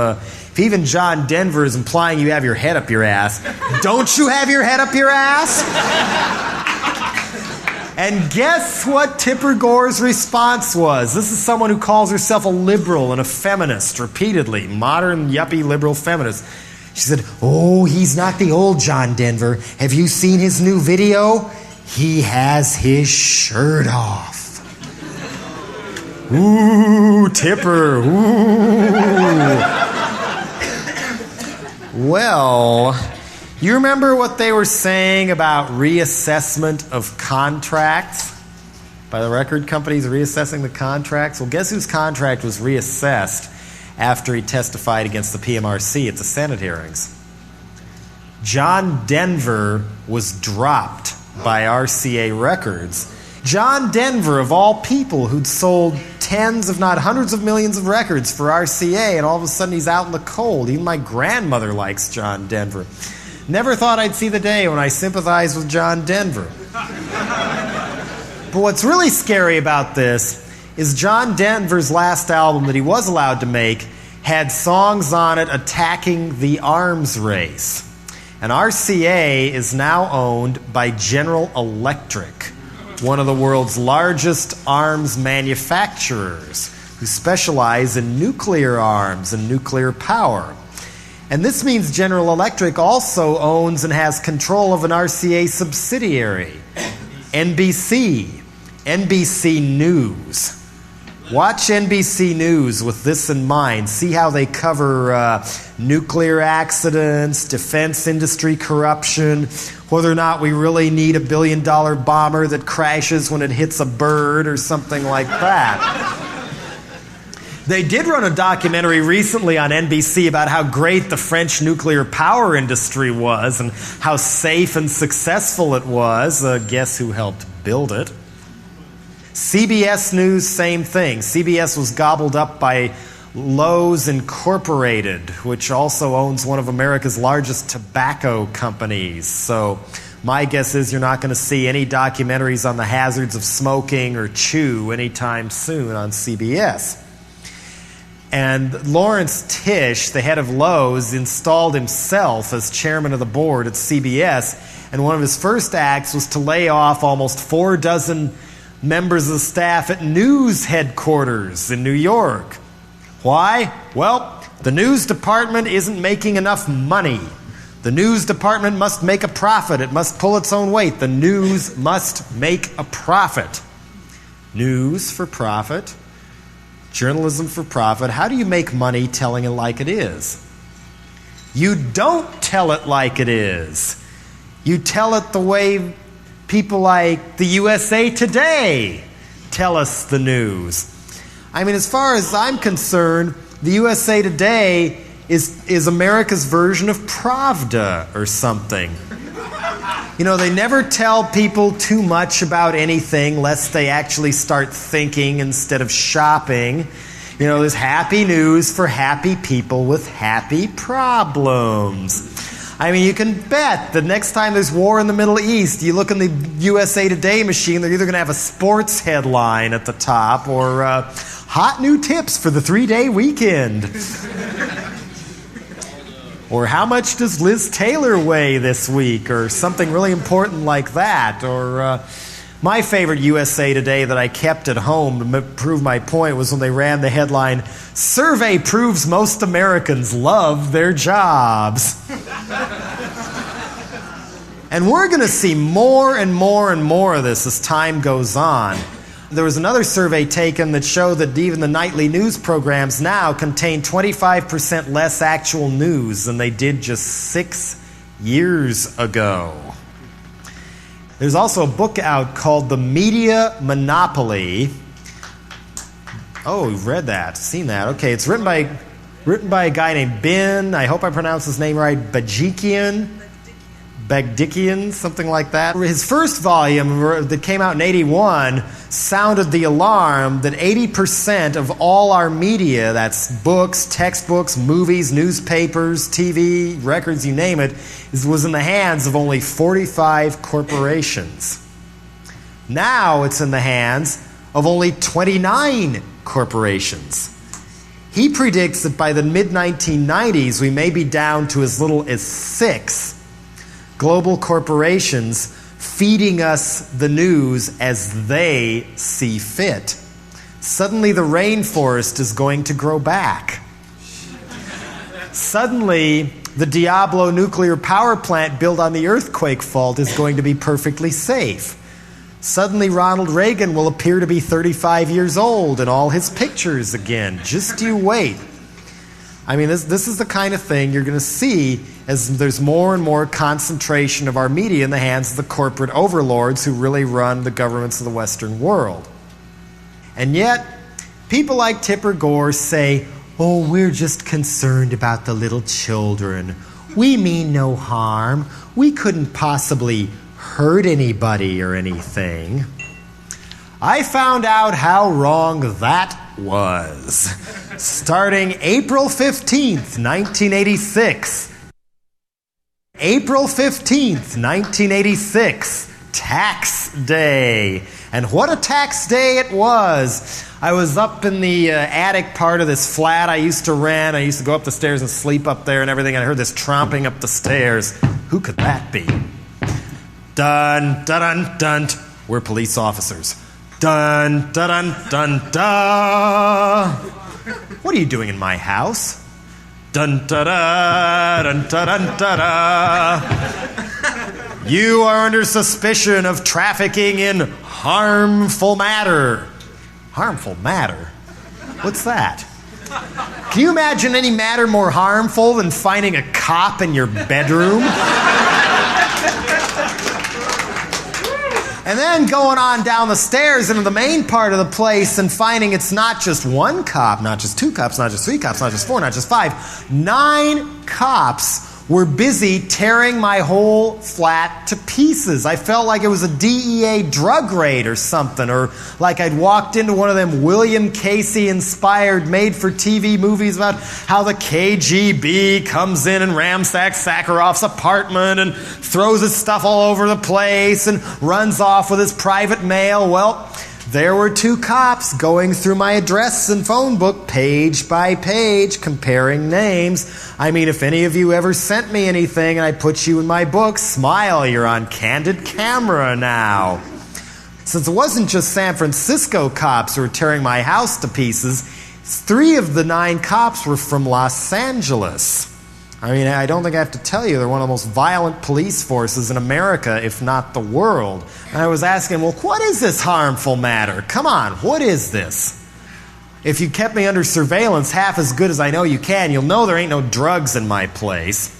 even John Denver is implying you have your head up your ass, don't you have your head up your ass? And guess what Tipper Gore's response was? This is someone who calls herself a liberal and a feminist repeatedly, modern yuppie liberal feminist. She said, oh, he's not the old John Denver. Have you seen his new video? He has his shirt off. Ooh, Tipper, ooh. Well, you remember what they were saying about reassessment of contracts? By the record companies reassessing the contracts? Well, guess whose contract was reassessed after he testified against the PMRC at the Senate hearings? John Denver was dropped by RCA Records. John Denver, of all people, who'd sold tens, if not hundreds of millions of records for RCA, and all of a sudden he's out in the cold. Even my grandmother likes John Denver. Never thought I'd see the day when I sympathize with John Denver. But what's really scary about this is John Denver's last album that he was allowed to make had songs on it attacking the arms race. And RCA is now owned by General Electric, one of the world's largest arms manufacturers, who specialize in nuclear arms and nuclear power. And this means General Electric also owns and has control of an RCA subsidiary, NBC News. Watch NBC News with this in mind. See how they cover nuclear accidents, defense industry corruption, whether or not we really need $1 billion bomber that crashes when it hits a bird or something like that. They did run a documentary recently on NBC about how great the French nuclear power industry was and how safe and successful it was. Guess who helped build it? CBS News, same thing. CBS was gobbled up by Lowe's Incorporated, which also owns one of America's largest tobacco companies. So my guess is you're not going to see any documentaries on the hazards of smoking or chew anytime soon on CBS. And Lawrence Tisch, the head of Lowe's, installed himself as chairman of the board at CBS, and one of his first acts was to lay off almost 4 dozen members of the staff at news headquarters in New York. Why? Well, the news department isn't making enough money. The news department must make a profit. It must pull its own weight. The news must make a profit. News for profit. Journalism for profit. How do you make money telling it like it is? You don't tell it like it is. You tell it the way people like the USA Today tell us the news. I mean, as far as I'm concerned, the USA Today is America's version of Pravda or something. You know, they never tell people too much about anything lest they actually start thinking instead of shopping. You know, there's happy news for happy people with happy problems. I mean, you can bet the next time there's war in the Middle East, you look in the USA Today machine, they're either going to have a sports headline at the top or hot new tips for the 3-day weekend. Or how much does Liz Taylor weigh this week? Or something really important like that. Or my favorite USA Today that I kept at home to prove my point was when they ran the headline, "Survey proves most Americans love their jobs." And we're going to see more and more and more of this as time goes on. There was another survey taken that showed that even the nightly news programs now contain 25% less actual news than they did just 6 years ago. There's also a book out called The Media Monopoly. Oh, we've read that, seen that. Okay, it's written by written by a guy named Ben, I hope I pronounced his name right, Bagdikian, something like that. His first volume that came out in 81 sounded the alarm that 80% of all our media, that's books, textbooks, movies, newspapers, TV, records, you name it, was in the hands of only 45 corporations. Now it's in the hands of only 29 corporations. He predicts that by the mid-1990s, we may be down to as little as 6 global corporations feeding us the news as they see fit. Suddenly the rainforest is going to grow back. Suddenly the Diablo nuclear power plant built on the earthquake fault is going to be perfectly safe. Suddenly Ronald Reagan will appear to be 35 years old in all his pictures again. Just you wait. I mean, this is the kind of thing you're going to see as there's more and more concentration of our media in the hands of the corporate overlords who really run the governments of the Western world. And yet, people like Tipper Gore say, oh, we're just concerned about the little children. We mean no harm. We couldn't possibly hurt anybody or anything. I found out how wrong that was. Starting April 15th, 1986. April 15th, 1986, Tax Day. And what a tax day it was. I was up in the attic part of this flat I used to rent. I used to go up the stairs and sleep up there and everything. And I heard this tromping up the stairs. Who could that be? Dun, dun, dun, dun. We're police officers. Dun, dun, dun, dun, dun. What are you doing in my house? Dun, da, da, dun, da, dun, da, da. You are under suspicion of trafficking in harmful matter. Harmful matter? What's that? Can you imagine any matter more harmful than finding a cop in your bedroom? And then going on down the stairs into the main part of the place and finding it's not just one cop, not just 2 cops, not just 3 cops, not just 4, not just 5. 9 cops were busy tearing my whole flat to pieces. I felt like it was a DEA drug raid or something, or like I'd walked into one of them William Casey-inspired made-for-TV movies about how the KGB comes in and ransacks Sakharov's apartment and throws his stuff all over the place and runs off with his private mail. Well, there were 2 cops going through my address and phone book page by page, comparing names. I mean, if any of you ever sent me anything and I put you in my book, smile, you're on candid camera now. Since it wasn't just San Francisco cops who were tearing my house to pieces, 3 of the 9 cops were from Los Angeles. I mean, I don't think I have to tell you, they're one of the most violent police forces in America, if not the world. And I was asking, well, what is this harmful matter? Come on, what is this? If you kept me under surveillance half as good as I know you can, you'll know there ain't no drugs in my place.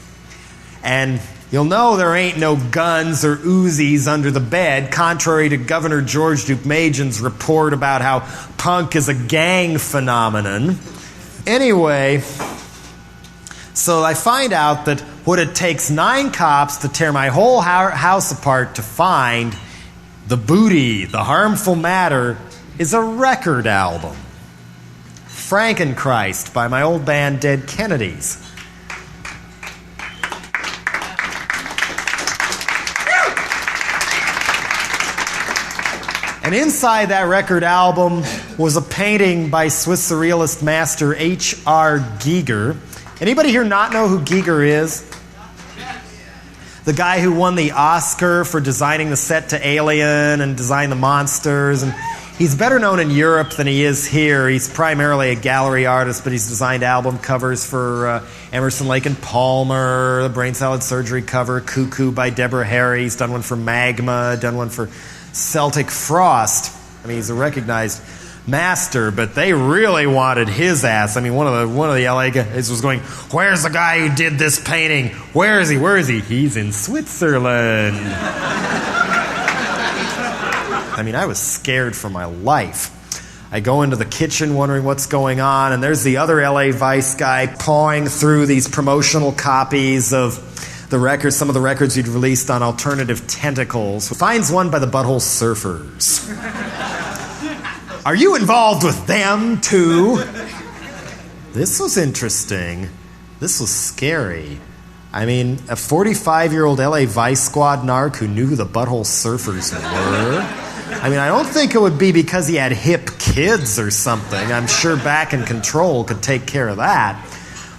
And you'll know there ain't no guns or Uzis under the bed, contrary to Governor George Deukmejian's report about how punk is a gang phenomenon. Anyway, so I find out that what it takes 9 cops to tear my whole house apart to find the booty, the harmful matter, is a record album. Frankenchrist by my old band Dead Kennedys. And inside that record album was a painting by Swiss surrealist master H.R. Giger. Anybody here not know who Giger is? The guy who won the Oscar for designing the set to Alien and designed the monsters. And he's better known in Europe than he is here. He's primarily a gallery artist, but he's designed album covers for Emerson, Lake and Palmer, the Brain Salad Surgery cover, Cuckoo by Deborah Harry. He's done one for Magma, done one for Celtic Frost. I mean, he's a recognized master, but they really wanted his ass. I mean, one of the LA guys was going, "Where's the guy who did this painting? Where is he? Where is he?" He's in Switzerland. I mean, I was scared for my life. I go into the kitchen wondering what's going on, and there's the other LA Vice guy pawing through these promotional copies of the records, some of the records he'd released on alternative Tentacles. Finds one by the Butthole Surfers. Are you involved with them, too? This was interesting. This was scary. I mean, a 45-year-old LA Vice Squad narc who knew who the Butthole Surfers were. I mean, I don't think it would be because he had hip kids or something. I'm sure Back in Control could take care of that.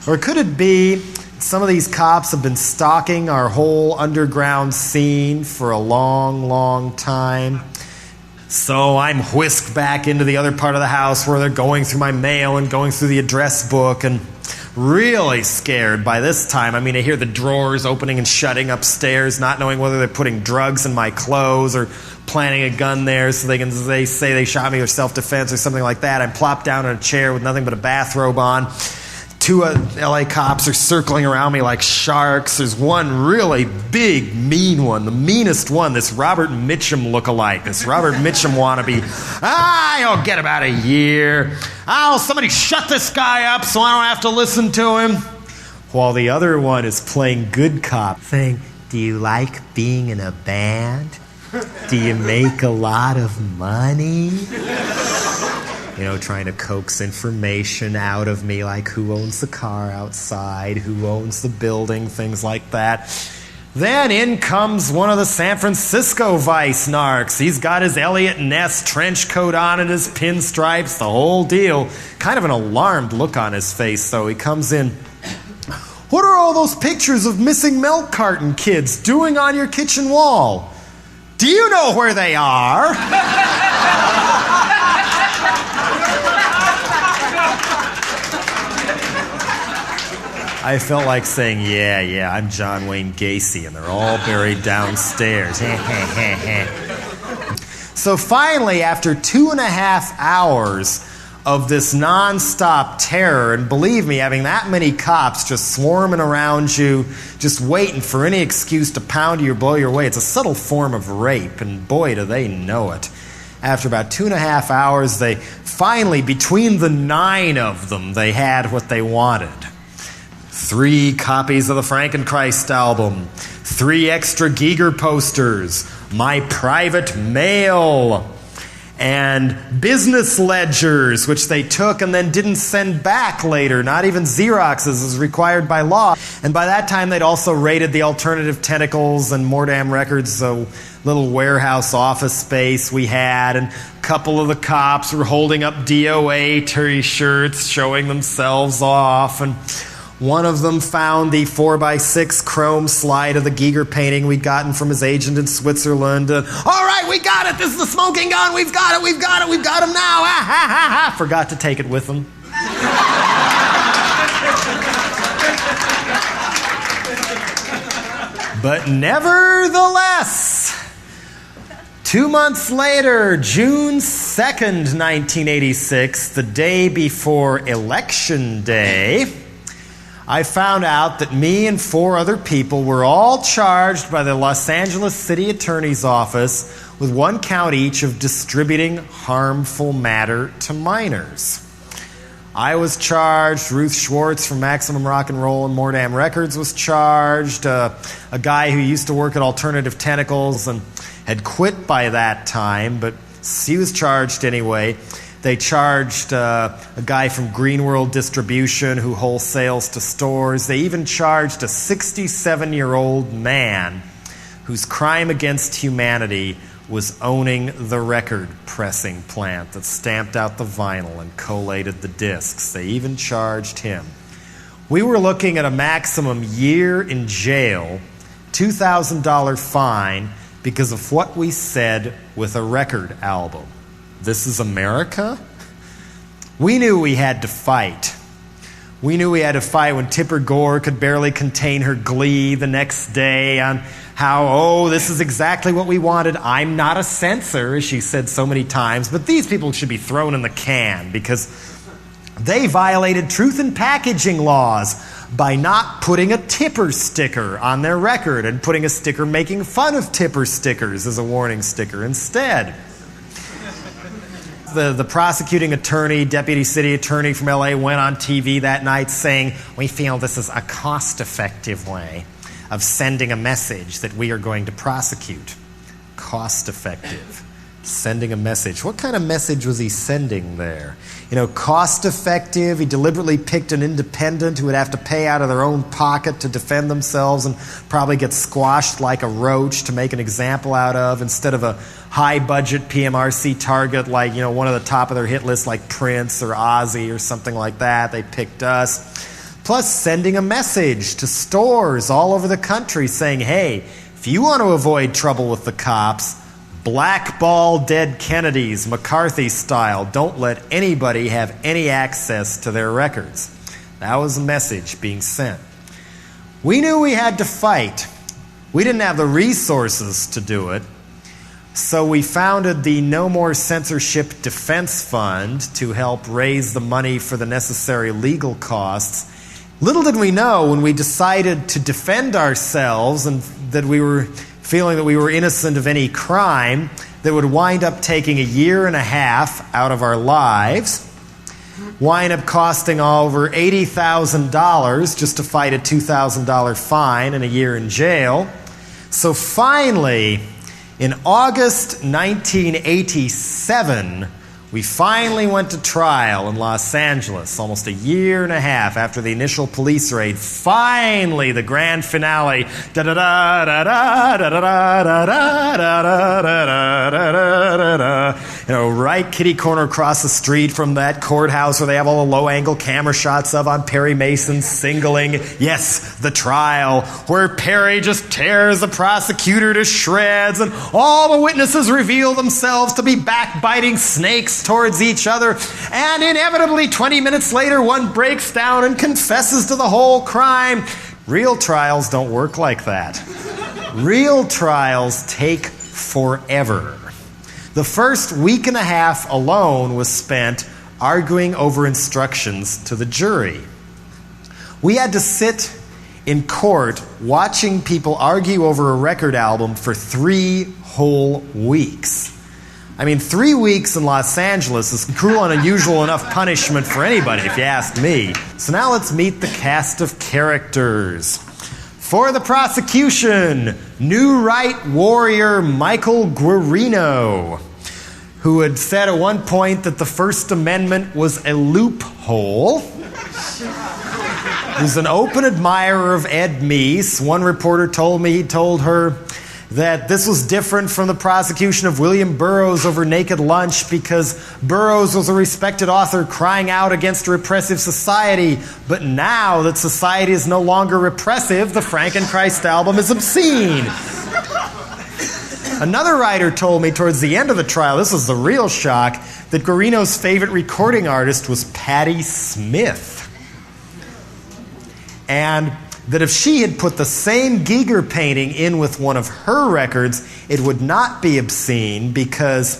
Or could it be some of these cops have been stalking our whole underground scene for a long, long time? So I'm whisked back into the other part of the house where they're going through my mail and going through the address book, and really scared by this time. I mean, I hear the drawers opening and shutting upstairs, not knowing whether they're putting drugs in my clothes or planting a gun there so they say they shot me or self-defense or something like that. I'm plopped down in a chair with nothing but a bathrobe on. Two LA cops are circling around me like sharks. There's one really big, mean one, the meanest one, this Robert Mitchum lookalike, this Robert Mitchum wannabe. He'll get about a year. Somebody shut this guy up so I don't have to listen to him. While the other one is playing good cop, saying, do you like being in a band? Do you make a lot of money? You know, trying to coax information out of me, like who owns the car outside, who owns the building, things like that. Then in comes one of the San Francisco Vice narcs. He's got his Elliot Ness trench coat on and his pinstripes, the whole deal. Kind of an alarmed look on his face, though. He comes in. What are all those pictures of missing milk carton kids doing on your kitchen wall? Do you know where they are? I felt like saying, yeah, I'm John Wayne Gacy, and they're all buried downstairs. So finally, after 2.5 hours of this nonstop terror, and believe me, having that many cops just swarming around you, just waiting for any excuse to pound you or blow your way, it's a subtle form of rape, and boy, do they know it. After about 2.5 hours, they finally, between the 9 of them, they had what they wanted. 3 copies of the Frankenchrist album, 3 extra Giger posters, my private mail, and business ledgers, which they took and then didn't send back later, not even Xeroxes as required by law. And by that time, they'd also raided the alternative Tentacles and Mordam Records, a little warehouse office space we had, and a couple of the cops were holding up DOA t-shirts showing themselves off, and one of them found the 4x6 chrome slide of the Giger painting we'd gotten from his agent in Switzerland. All right, we got it. This is the smoking gun. We've got it. We've got him now. Forgot to take it with him. But nevertheless, 2 months later, June 2nd, 1986, the day before Election Day, I found out that me and 4 other people were all charged by the Los Angeles City Attorney's Office with 1 count each of distributing harmful matter to minors. I was charged. Ruth Schwartz from Maximum Rock and Roll and Mordam Records was charged. A guy who used to work at Alternative Tentacles and had quit by that time, but he was charged anyway. They charged a guy from Green World Distribution who wholesales to stores. They even charged a 67-year-old man whose crime against humanity was owning the record pressing plant that stamped out the vinyl and collated the discs. They even charged him. We were looking at a maximum year in jail, $2,000 fine because of what we said with a record album. This is America? We knew we had to fight. We knew we had to fight when Tipper Gore could barely contain her glee the next day on how, this is exactly what we wanted. I'm not a censor, as she said so many times, but these people should be thrown in the can because they violated truth in packaging laws by not putting a Tipper sticker on their record and putting a sticker making fun of Tipper stickers as a warning sticker instead. the prosecuting attorney, deputy city attorney from LA, went on TV that night saying, "We feel this is a cost-effective way of sending a message that we are going to prosecute." Cost-effective. Sending a message. What kind of message was he sending there? Cost-effective. He deliberately picked an independent who would have to pay out of their own pocket to defend themselves and probably get squashed like a roach to make an example out of, instead of a high-budget PMRC target like, one of the top of their hit list like Prince or Ozzy or something like that. They picked us. Plus sending a message to stores all over the country saying, hey, if you want to avoid trouble with the cops, blackball dead Kennedys, McCarthy style. Don't let anybody have any access to their records. That was the message being sent. We knew we had to fight. We didn't have the resources to do it. So we founded the No More Censorship Defense Fund to help raise the money for the necessary legal costs. Little did we know when we decided to defend ourselves and that we were feeling that we were innocent of any crime, that would wind up taking 1.5 years out of our lives, wind up costing over $80,000 just to fight a $2,000 fine and 1 year in jail. So finally, in August 1987, we finally went to trial in Los Angeles, almost 1.5 years after the initial police raid. Finally, the grand finale. Right kitty corner across the street from that courthouse where they have all the low-angle camera shots of on Perry Mason singling. Yes, the trial, where Perry just tears the prosecutor to shreds and all the witnesses reveal themselves to be backbiting snakes towards each other, and inevitably 20 minutes later one breaks down and confesses to the whole crime. Real trials don't work like that. Real trials take forever. The first 1.5 weeks alone was spent arguing over instructions to the jury. We had to sit in court watching people argue over a record album for 3 whole weeks. 3 weeks in Los Angeles is cruel and unusual enough punishment for anybody, if you ask me. So now let's meet the cast of characters. For the prosecution, New Right warrior Michael Guarino, who had said at one point that the First Amendment was a loophole. He's an open admirer of Ed Meese. One reporter told me he told her that this was different from the prosecution of William Burroughs over Naked Lunch because Burroughs was a respected author crying out against a repressive society. But now that society is no longer repressive, the Frankenchrist album is obscene. Another writer told me towards the end of the trial, this was the real shock, that Guarino's favorite recording artist was Patti Smith. And that if she had put the same Giger painting in with one of her records, it would not be obscene because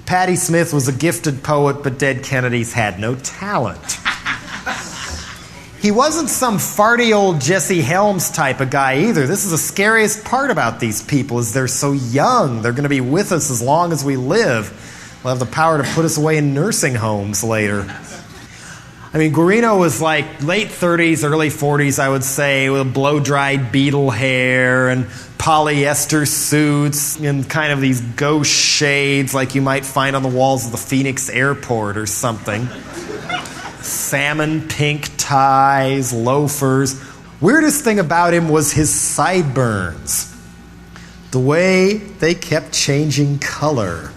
Patti Smith was a gifted poet, but dead Kennedys had no talent. He wasn't some farty old Jesse Helms type of guy either. This is the scariest part about these people, is they're so young. They're going to be with us as long as we live. They'll have the power to put us away in nursing homes later. Guarino was like late 30s, early 40s, I would say, with blow-dried beetle hair and polyester suits and kind of these ghost shades like you might find on the walls of the Phoenix airport or something. Salmon pink ties, loafers. Weirdest thing about him was his sideburns. The way they kept changing color.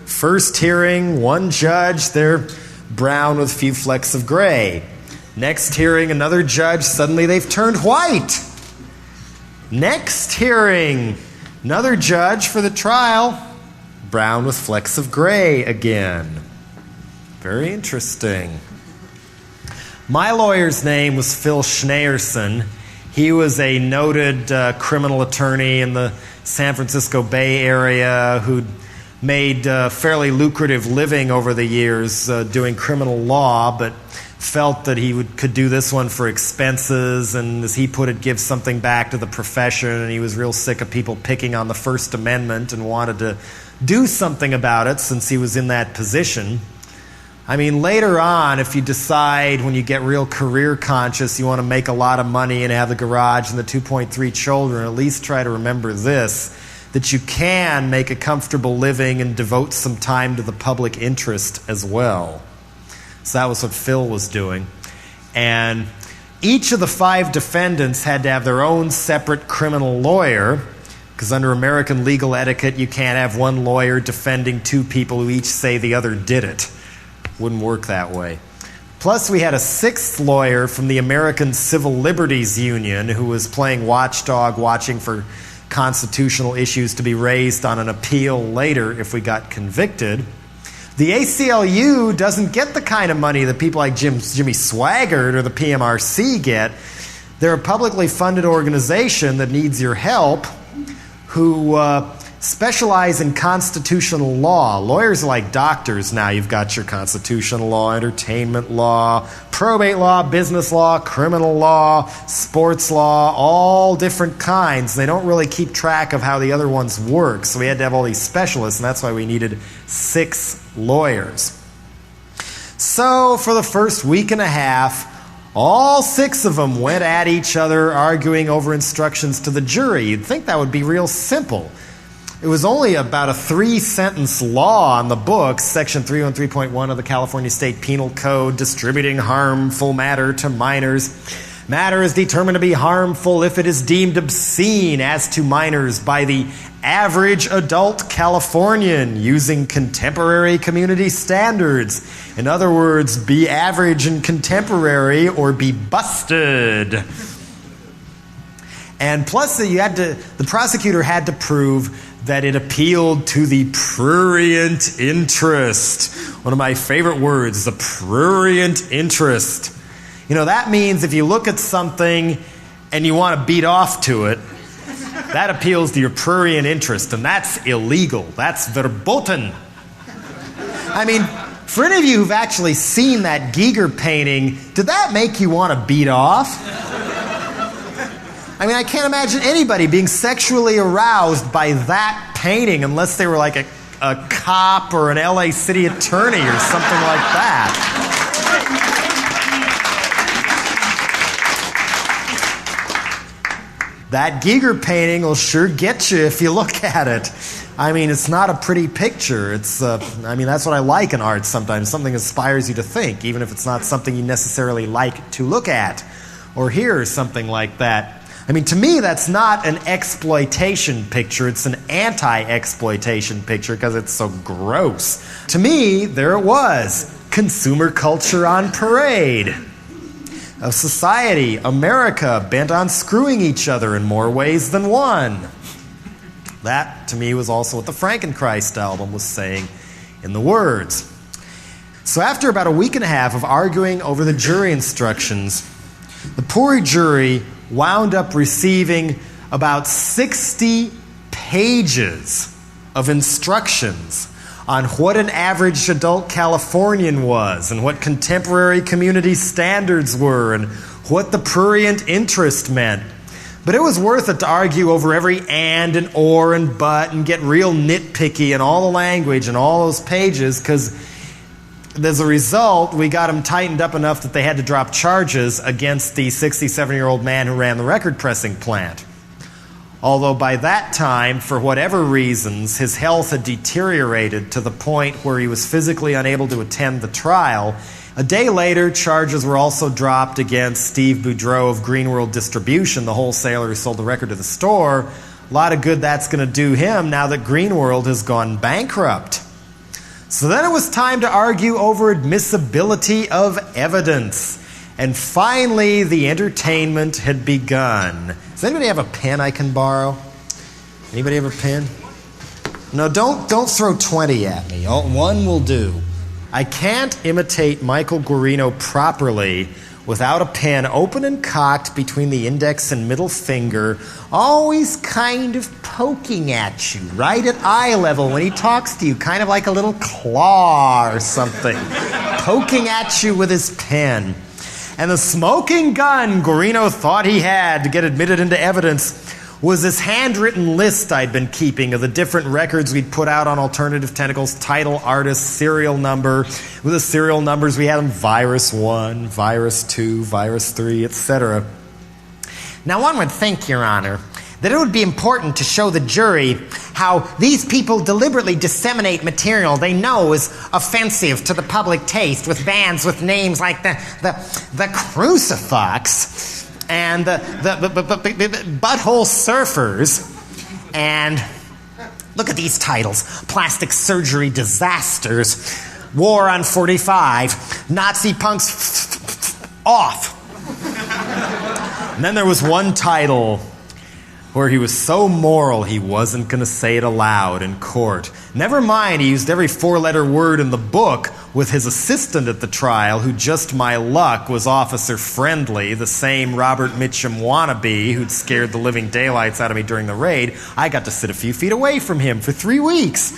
First hearing, one judge, they're brown with a few flecks of gray. Next hearing, another judge, suddenly they've turned white. Next hearing, another judge for the trial, brown with flecks of gray again. Very interesting. My lawyer's name was Phil Schneerson. He was a noted criminal attorney in the San Francisco Bay Area who'd made a fairly lucrative living over the years doing criminal law, but felt that he could do this one for expenses, and as he put it, give something back to the profession, and he was real sick of people picking on the First Amendment and wanted to do something about it since he was in that position. I mean, later on, if you decide when you get real career conscious you want to make a lot of money and have the garage and the 2.3 children, at least try to remember this, that you can make a comfortable living and devote some time to the public interest as well. So that was what Phil was doing. And each of the 5 defendants had to have their own separate criminal lawyer, because under American legal etiquette, you can't have one lawyer defending 2 people who each say the other did it. Wouldn't work that way. Plus, we had a 6th lawyer from the American Civil Liberties Union who was playing watchdog, watching for constitutional issues to be raised on an appeal later if we got convicted. The ACLU doesn't get the kind of money that people like Jimmy Swaggart or the PMRC get. They're a publicly funded organization that needs your help, who specialize in constitutional law. Lawyers are like doctors now. You've got your constitutional law, entertainment law, probate law, business law, criminal law, sports law, all different kinds. They don't really keep track of how the other ones work, so we had to have all these specialists, and that's why we needed 6 lawyers. So for the first week and a half, all 6 of them went at each other, arguing over instructions to the jury. You'd think that would be real simple. It was only about a 3-sentence law on the books, Section 313.1 of the California State Penal Code, distributing harmful matter to minors. Matter is determined to be harmful if it is deemed obscene as to minors by the average adult Californian using contemporary community standards. In other words, be average and contemporary or be busted. And plus, the prosecutor had to prove that it appealed to the prurient interest. One of my favorite words, the prurient interest. You know, that means if you look at something and you want to beat off to it, that appeals to your prurient interest, and that's illegal. That's verboten. I mean, for any of you who've actually seen that Giger painting, did that make you want to beat off? I mean, I can't imagine anybody being sexually aroused by that painting unless they were like a cop or an LA city attorney or something like that. That Giger painting will sure get you if you look at it. I mean, it's not a pretty picture. That's what I like in art sometimes. Something inspires you to think, even if it's not something you necessarily like to look at or hear, something like that. I mean, to me, that's not an exploitation picture. It's an anti-exploitation picture because it's so gross. To me, there it was. Consumer culture on parade. A society, America, bent on screwing each other in more ways than one. That, to me, was also what the Frankenchrist album was saying in the words. So after about a week and a half of arguing over the jury instructions, the poor jury wound up receiving about 60 pages of instructions on what an average adult Californian was and what contemporary community standards were and what the prurient interest meant. But it was worth it to argue over every and or and but and get real nitpicky in all the language and all those pages, because as a result, we got them tightened up enough that they had to drop charges against the 67-year-old man who ran the record pressing plant. Although by that time, for whatever reasons, his health had deteriorated to the point where he was physically unable to attend the trial. A day later, charges were also dropped against Steve Boudreau of Green World Distribution, the wholesaler who sold the record to the store. A lot of good that's going to do him now that Green World has gone bankrupt. So then it was time to argue over admissibility of evidence. And finally, the entertainment had begun. Does anybody have a pen I can borrow? Anybody have a pen? No, don't throw 20 at me. One will do. I can't imitate Michael Guarino properly without a pen open and cocked between the index and middle finger, always kind of poking at you, right at eye level when he talks to you, kind of like a little claw or something, poking at you with his pen. And the smoking gun Guarino thought he had to get admitted into evidence was this handwritten list I'd been keeping of the different records we'd put out on Alternative Tentacles, title, artist, serial number. With the serial numbers, we had them Virus 1, Virus 2, Virus 3, etc. Now, one would think, Your Honor, that it would be important to show the jury how these people deliberately disseminate material they know is offensive to the public taste with bands with names like the Crucifix and the Butthole Surfers, and look at these titles: Plastic Surgery Disasters, War on 45, Nazi Punks Off. And then there was one title where he was so moral he wasn't going to say it aloud in court. Never mind, he used every four-letter word in the book with his assistant at the trial, who, just my luck, was Officer Friendly, the same Robert Mitchum wannabe who'd scared the living daylights out of me during the raid. I got to sit a few feet away from him for 3 weeks.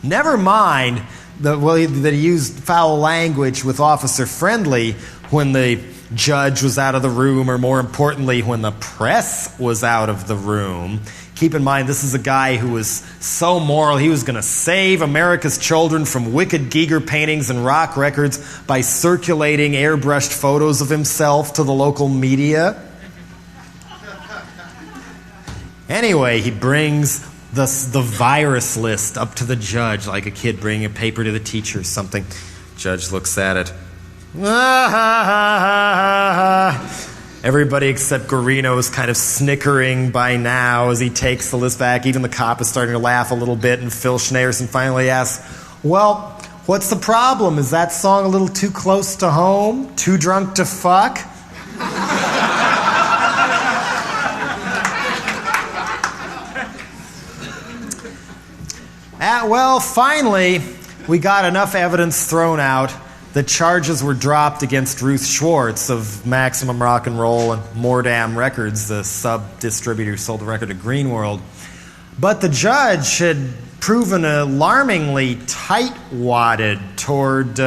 Never mind that he used foul language with Officer Friendly when the judge was out of the room, or more importantly, when the press was out of the room. Keep in mind, this is a guy who was so moral, he was going to save America's children from wicked Giger paintings and rock records by circulating airbrushed photos of himself to the local media. Anyway, he brings the virus list up to the judge like a kid bringing a paper to the teacher or something. Judge looks at it. Everybody except Guarino is kind of snickering by now as he takes the list back. Even the cop is starting to laugh a little bit, and Phil Schneerson finally asks, "Well, what's the problem? Is that song a little too close to home? Too drunk to fuck?" Well, finally, we got enough evidence thrown out. The charges were dropped against Ruth Schwartz of Maximum Rock and Roll and Mordam Records, the sub-distributor who sold the record to Greenworld. But the judge had proven alarmingly tight-wadded toward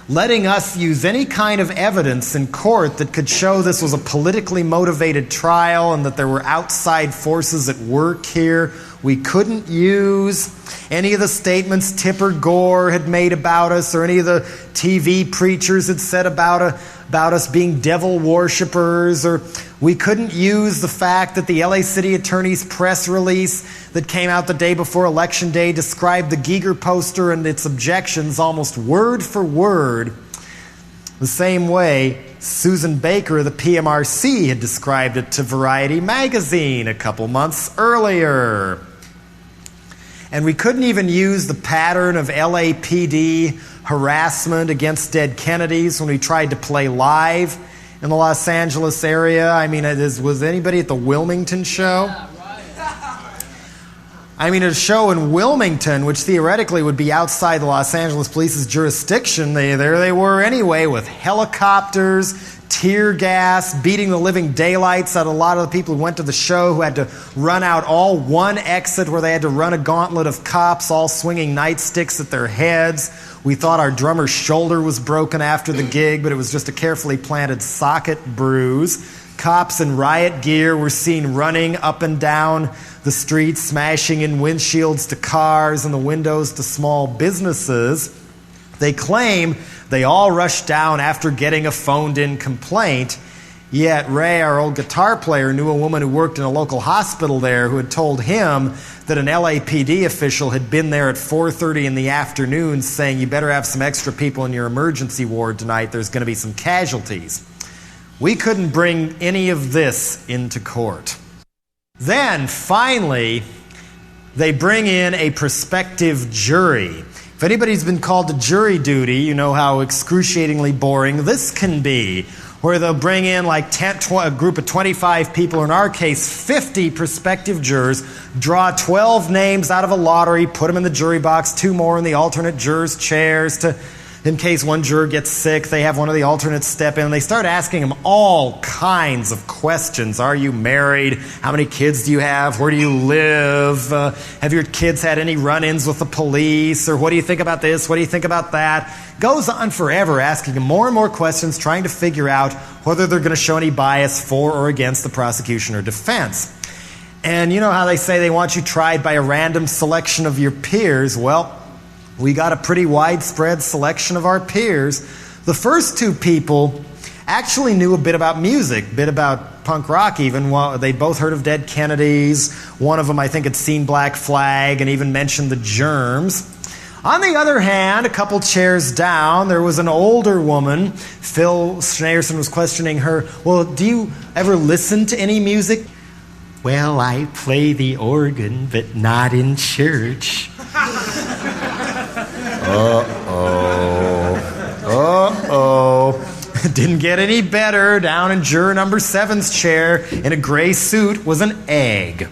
letting us use any kind of evidence in court that could show this was a politically motivated trial and that there were outside forces at work here. We couldn't use any of the statements Tipper Gore had made about us, or any of the TV preachers had said about us being devil worshippers, or we couldn't use the fact that the LA City Attorney's press release that came out the day before Election Day described the Giger poster and its objections almost word for word the same way Susan Baker of the PMRC had described it to Variety magazine a couple months earlier. And we couldn't even use the pattern of LAPD harassment against dead Kennedys when we tried to play live in the Los Angeles area. I mean, was anybody at the Wilmington show? I mean, a show in Wilmington, which theoretically would be outside the Los Angeles police's jurisdiction, there they were anyway, with helicopters, tear gas, beating the living daylights out of a lot of the people who went to the show, who had to run out all one exit where they had to run a gauntlet of cops all swinging nightsticks at their heads. We thought our drummer's shoulder was broken after the gig, but it was just a carefully planted socket bruise. Cops in riot gear were seen running up and down the streets, smashing in windshields to cars and the windows to small businesses. They claim they all rushed down after getting a phoned-in complaint, yet Ray, our old guitar player, knew a woman who worked in a local hospital there who had told him that an LAPD official had been there at 4:30 in the afternoon saying, "You better have some extra people in your emergency ward tonight, there's going to be some casualties." We couldn't bring any of this into court. Then, finally, they bring in a prospective jury. If anybody's been called to jury duty, you know how excruciatingly boring this can be, where they'll bring in like a group of 25 people, or in our case, 50 prospective jurors, draw 12 names out of a lottery, put them in the jury box, 2 more in the alternate jurors' chairs to In case one juror gets sick, they have one of the alternates step in, and they start asking him all kinds of questions. Are you married? How many kids do you have? Where do you live? Have your kids had any run-ins with the police? Or what do you think about this? What do you think about that? Goes on forever, asking him more and more questions, trying to figure out whether they're going to show any bias for or against the prosecution or defense. And you know how they say they want you tried by a random selection of your peers? Well, we got a pretty widespread selection of our peers. The first two people actually knew a bit about music, a bit about punk rock even. Well, they both heard of Dead Kennedys. One of them, I think, had seen Black Flag and even mentioned the Germs. On the other hand, a couple chairs down, there was an older woman. Phil Schneerson was questioning her, well, do you ever listen to any music? Well, I play the organ, but not in church. Didn't get any better. Down in juror number 7's chair, in a gray suit, was an egg.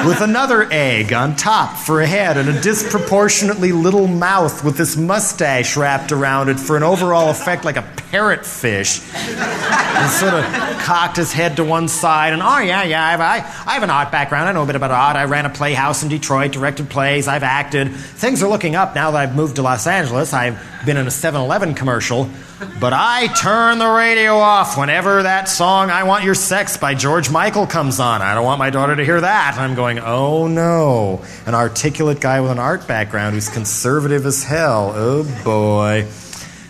With another egg on top for a head and a disproportionately little mouth with this mustache wrapped around it for an overall effect like a parrotfish. And sort of cocked his head to one side and, I have an art background. I know a bit about art. I ran a playhouse in Detroit, directed plays, I've acted. Things are looking up now that I've moved to Los Angeles. I've been in a 7-Eleven commercial. But I turn the radio off whenever that song I Want Your Sex by George Michael comes on. I don't want my daughter to hear that. I'm going, oh no. An articulate guy with an art background who's conservative as hell. Oh boy.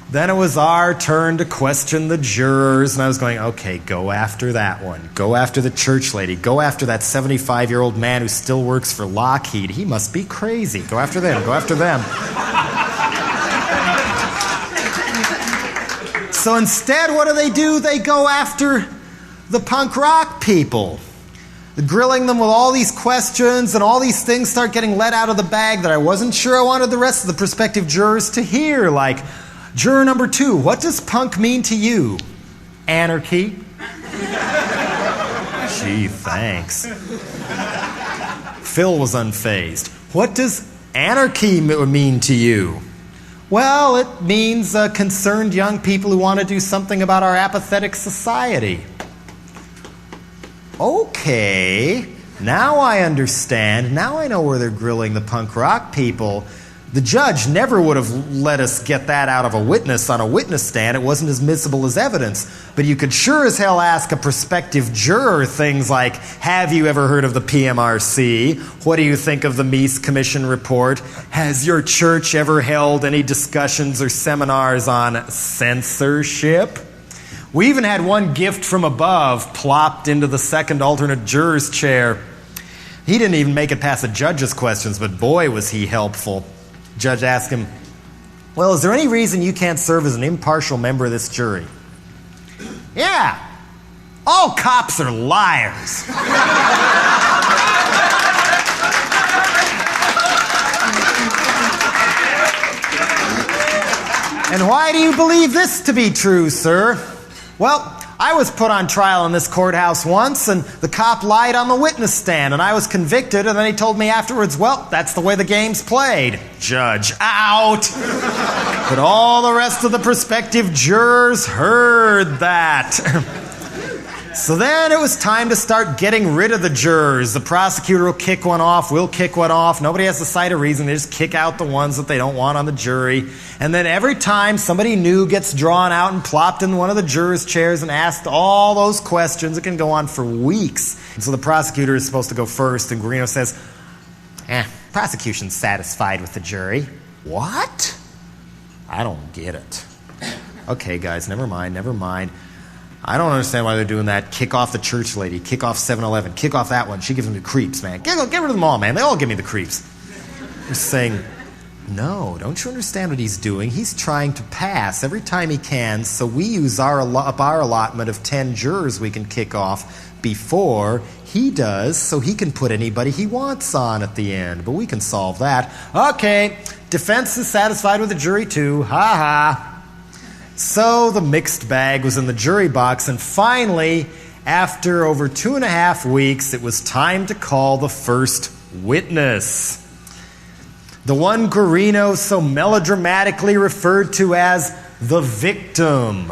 Then it was our turn to question the jurors, and I was going, okay, go after that one. Go after the church lady. Go after that 75-year-old man who still works for Lockheed. He must be crazy. Go after them. Go after them. So instead, what do? They go after the punk rock people. Grilling them with all these questions, and all these things start getting let out of the bag that I wasn't sure I wanted the rest of the prospective jurors to hear. Like, juror number 2, what does punk mean to you? Anarchy? Gee, thanks. Phil was unfazed. What does anarchy mean to you? Well, it means concerned young people who want to do something about our apathetic society. Okay, now I understand. Now I know where they're grilling the punk rock people. The judge never would have let us get that out of a witness on a witness stand. It wasn't as admissible as evidence. But you could sure as hell ask a prospective juror things like, have you ever heard of the PMRC? What do you think of the Meese Commission report? Has your church ever held any discussions or seminars on censorship? We even had one gift from above plopped into the second alternate juror's chair. He didn't even make it past the judge's questions, but boy was he helpful. Judge asked him, well, is there any reason you can't serve as an impartial member of this jury? Yeah, all cops are liars. And why do you believe this to be true, sir? Well, I was put on trial in this courthouse once, and the cop lied on the witness stand, and I was convicted, and then he told me afterwards, well, that's the way the game's played. Judge, out! But all the rest of the prospective jurors heard that. So then it was time to start getting rid of the jurors. The prosecutor will kick one off, we'll kick one off. Nobody has to cite a reason. They just kick out the ones that they don't want on the jury. And then every time somebody new gets drawn out and plopped in one of the jurors' chairs and asked all those questions, it can go on for weeks. And so the prosecutor is supposed to go first, and Guarino says, prosecution's satisfied with the jury. What? I don't get it. Okay, guys, never mind. I don't understand why they're doing that. Kick off the church lady. Kick off 7-Eleven. Kick off that one. She gives them the creeps, man. Get rid of them all, man. They all give me the creeps. He's saying, no, don't you understand what he's doing? He's trying to pass every time he can, so we use our allotment of 10 jurors we can kick off before he does, so he can put anybody he wants on at the end. But we can solve that. Okay, defense is satisfied with the jury too. Ha-ha. So the mixed bag was in the jury box, and finally, after over 2.5 weeks, it was time to call the first witness. The one Guarino so melodramatically referred to as the victim,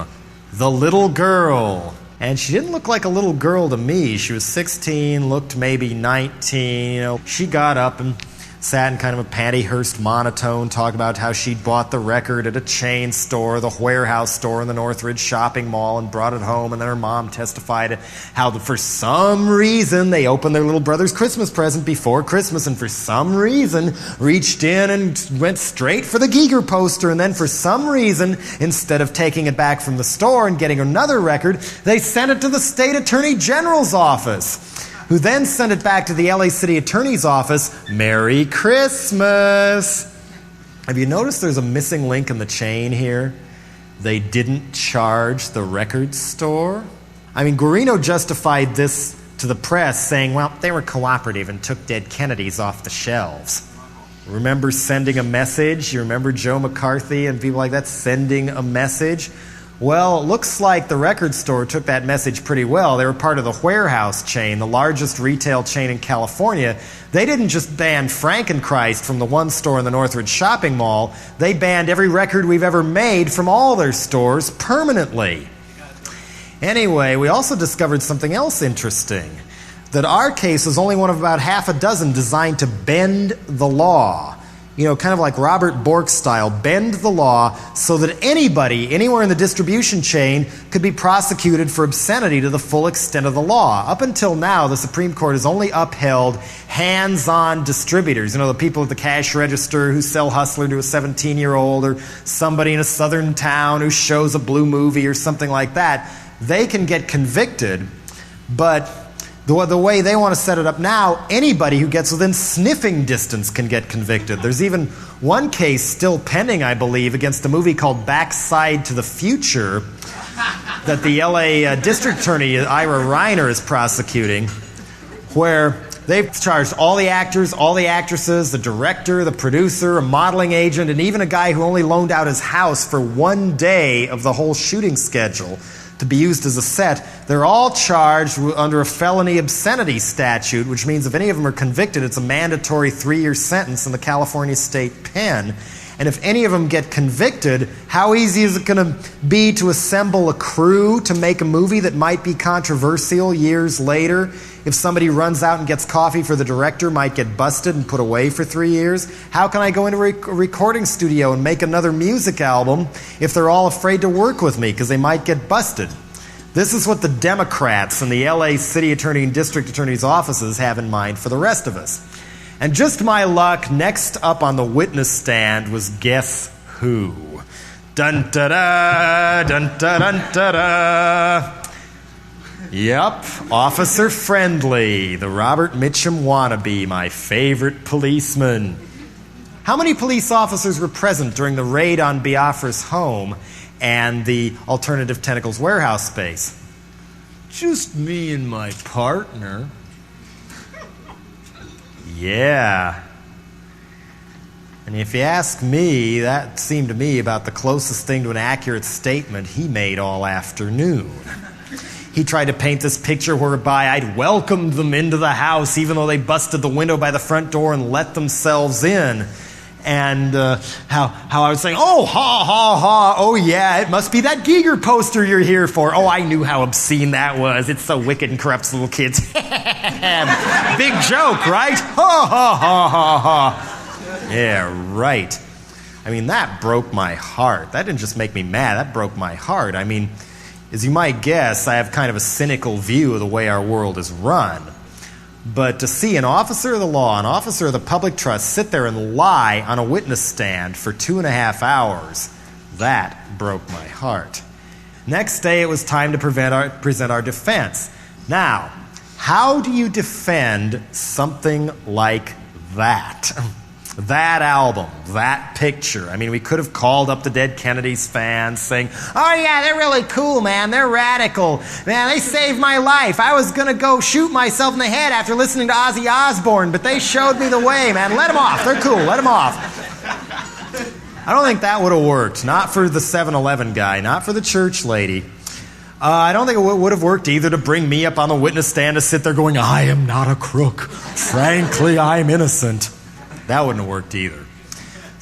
the little girl. And she didn't look like a little girl to me. She was 16, looked maybe 19. She got up and sat in kind of a pantyhurst monotone, talking about how she'd bought the record at a chain store, the warehouse store in the Northridge shopping mall, and brought it home. And then her mom testified how for some reason they opened their little brother's Christmas present before Christmas, and for some reason reached in and went straight for the Giger poster. And then for some reason, instead of taking it back from the store and getting another record, they sent it to the state attorney general's office, who then sent it back to the LA City Attorney's Office. Merry Christmas! Have you noticed there's a missing link in the chain here? They didn't charge the record store. I mean, Guarino justified this to the press, saying, well, they were cooperative and took Dead Kennedys off the shelves. Remember sending a message? You remember Joe McCarthy and people like that sending a message? Well, it looks like the record store took that message pretty well. They were part of the Warehouse chain, the largest retail chain in California. They didn't just ban Frankenchrist from the one store in the Northridge shopping mall. They banned every record we've ever made from all their stores permanently. Anyway, we also discovered something else interesting, that our case is only one of about half a dozen designed to bend the law. You know, kind of like Robert Bork style, bend the law so that anybody, anywhere in the distribution chain, could be prosecuted for obscenity to the full extent of the law. Up until now, the Supreme Court has only upheld hands-on distributors. You know, the people at the cash register who sell Hustler to a 17-year-old, or somebody in a southern town who shows a blue movie or something like that. They can get convicted, but the way they want to set it up now, anybody who gets within sniffing distance can get convicted. There's even one case still pending, I believe, against a movie called Backside to the Future that the LA District Attorney, Ira Reiner, is prosecuting, where they've charged all the actors, all the actresses, the director, the producer, a modeling agent, and even a guy who only loaned out his house for one day of the whole shooting schedule to be used as a set. They're all charged under a felony obscenity statute, which means if any of them are convicted, it's a mandatory 3-year sentence in the California State Pen. And if any of them get convicted, how easy is it going to be to assemble a crew to make a movie that might be controversial years later? If somebody runs out and gets coffee for the director, might get busted and put away for 3 years. How can I go into a recording studio and make another music album if they're all afraid to work with me because they might get busted? This is what the Democrats in the LA City Attorney and District Attorney's offices have in mind for the rest of us. And just my luck, next up on the witness stand was guess who? Dun-da-da, dun-da-dun-da-da. Yep, Officer Friendly, the Robert Mitchum wannabe, my favorite policeman. How many police officers were present during the raid on Biafra's home and the alternative Tentacles warehouse space? Just me and my partner. Yeah. And if you ask me, that seemed to me about the closest thing to an accurate statement he made all afternoon. He tried to paint this picture whereby I'd welcomed them into the house even though they busted the window by the front door and let themselves in. And how I was saying, oh, ha, ha, ha, oh yeah, it must be that Giger poster you're here for. Oh, I knew how obscene that was. It's so wicked and corrupts little kids. Big joke, right? Ha, ha, ha, ha, ha. Yeah, right. I mean, that broke my heart. That didn't just make me mad, that broke my heart. I mean, as you might guess, I have kind of a cynical view of the way our world is run. But to see an officer of the law, an officer of the public trust, sit there and lie on a witness stand for 2.5 hours, that broke my heart. Next day, it was time to present our defense. Now, how do you defend something like that? That album, that picture. I mean, we could have called up the Dead Kennedys fans saying, oh yeah, they're really cool, man. They're radical. Man, they saved my life. I was going to go shoot myself in the head after listening to Ozzy Osbourne, but they showed me the way, man. Let them off. They're cool. Let them off. I don't think that would have worked. Not for the 7-Eleven guy. Not for the church lady. I don't think it would have worked either to bring me up on the witness stand to sit there going, I am not a crook. Frankly, I'm innocent. That wouldn't have worked either.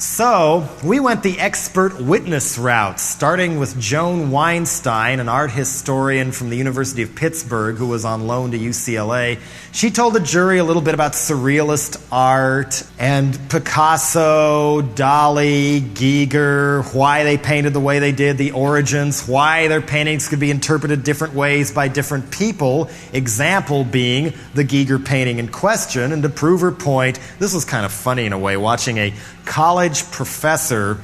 So, we went the expert witness route, starting with Joan Weinstein, an art historian from the University of Pittsburgh who was on loan to UCLA. She told the jury a little bit about surrealist art and Picasso, Dali, Giger, why they painted the way they did, the origins, why their paintings could be interpreted different ways by different people, example being the Giger painting in question. And to prove her point, this was kind of funny in a way, watching a college professor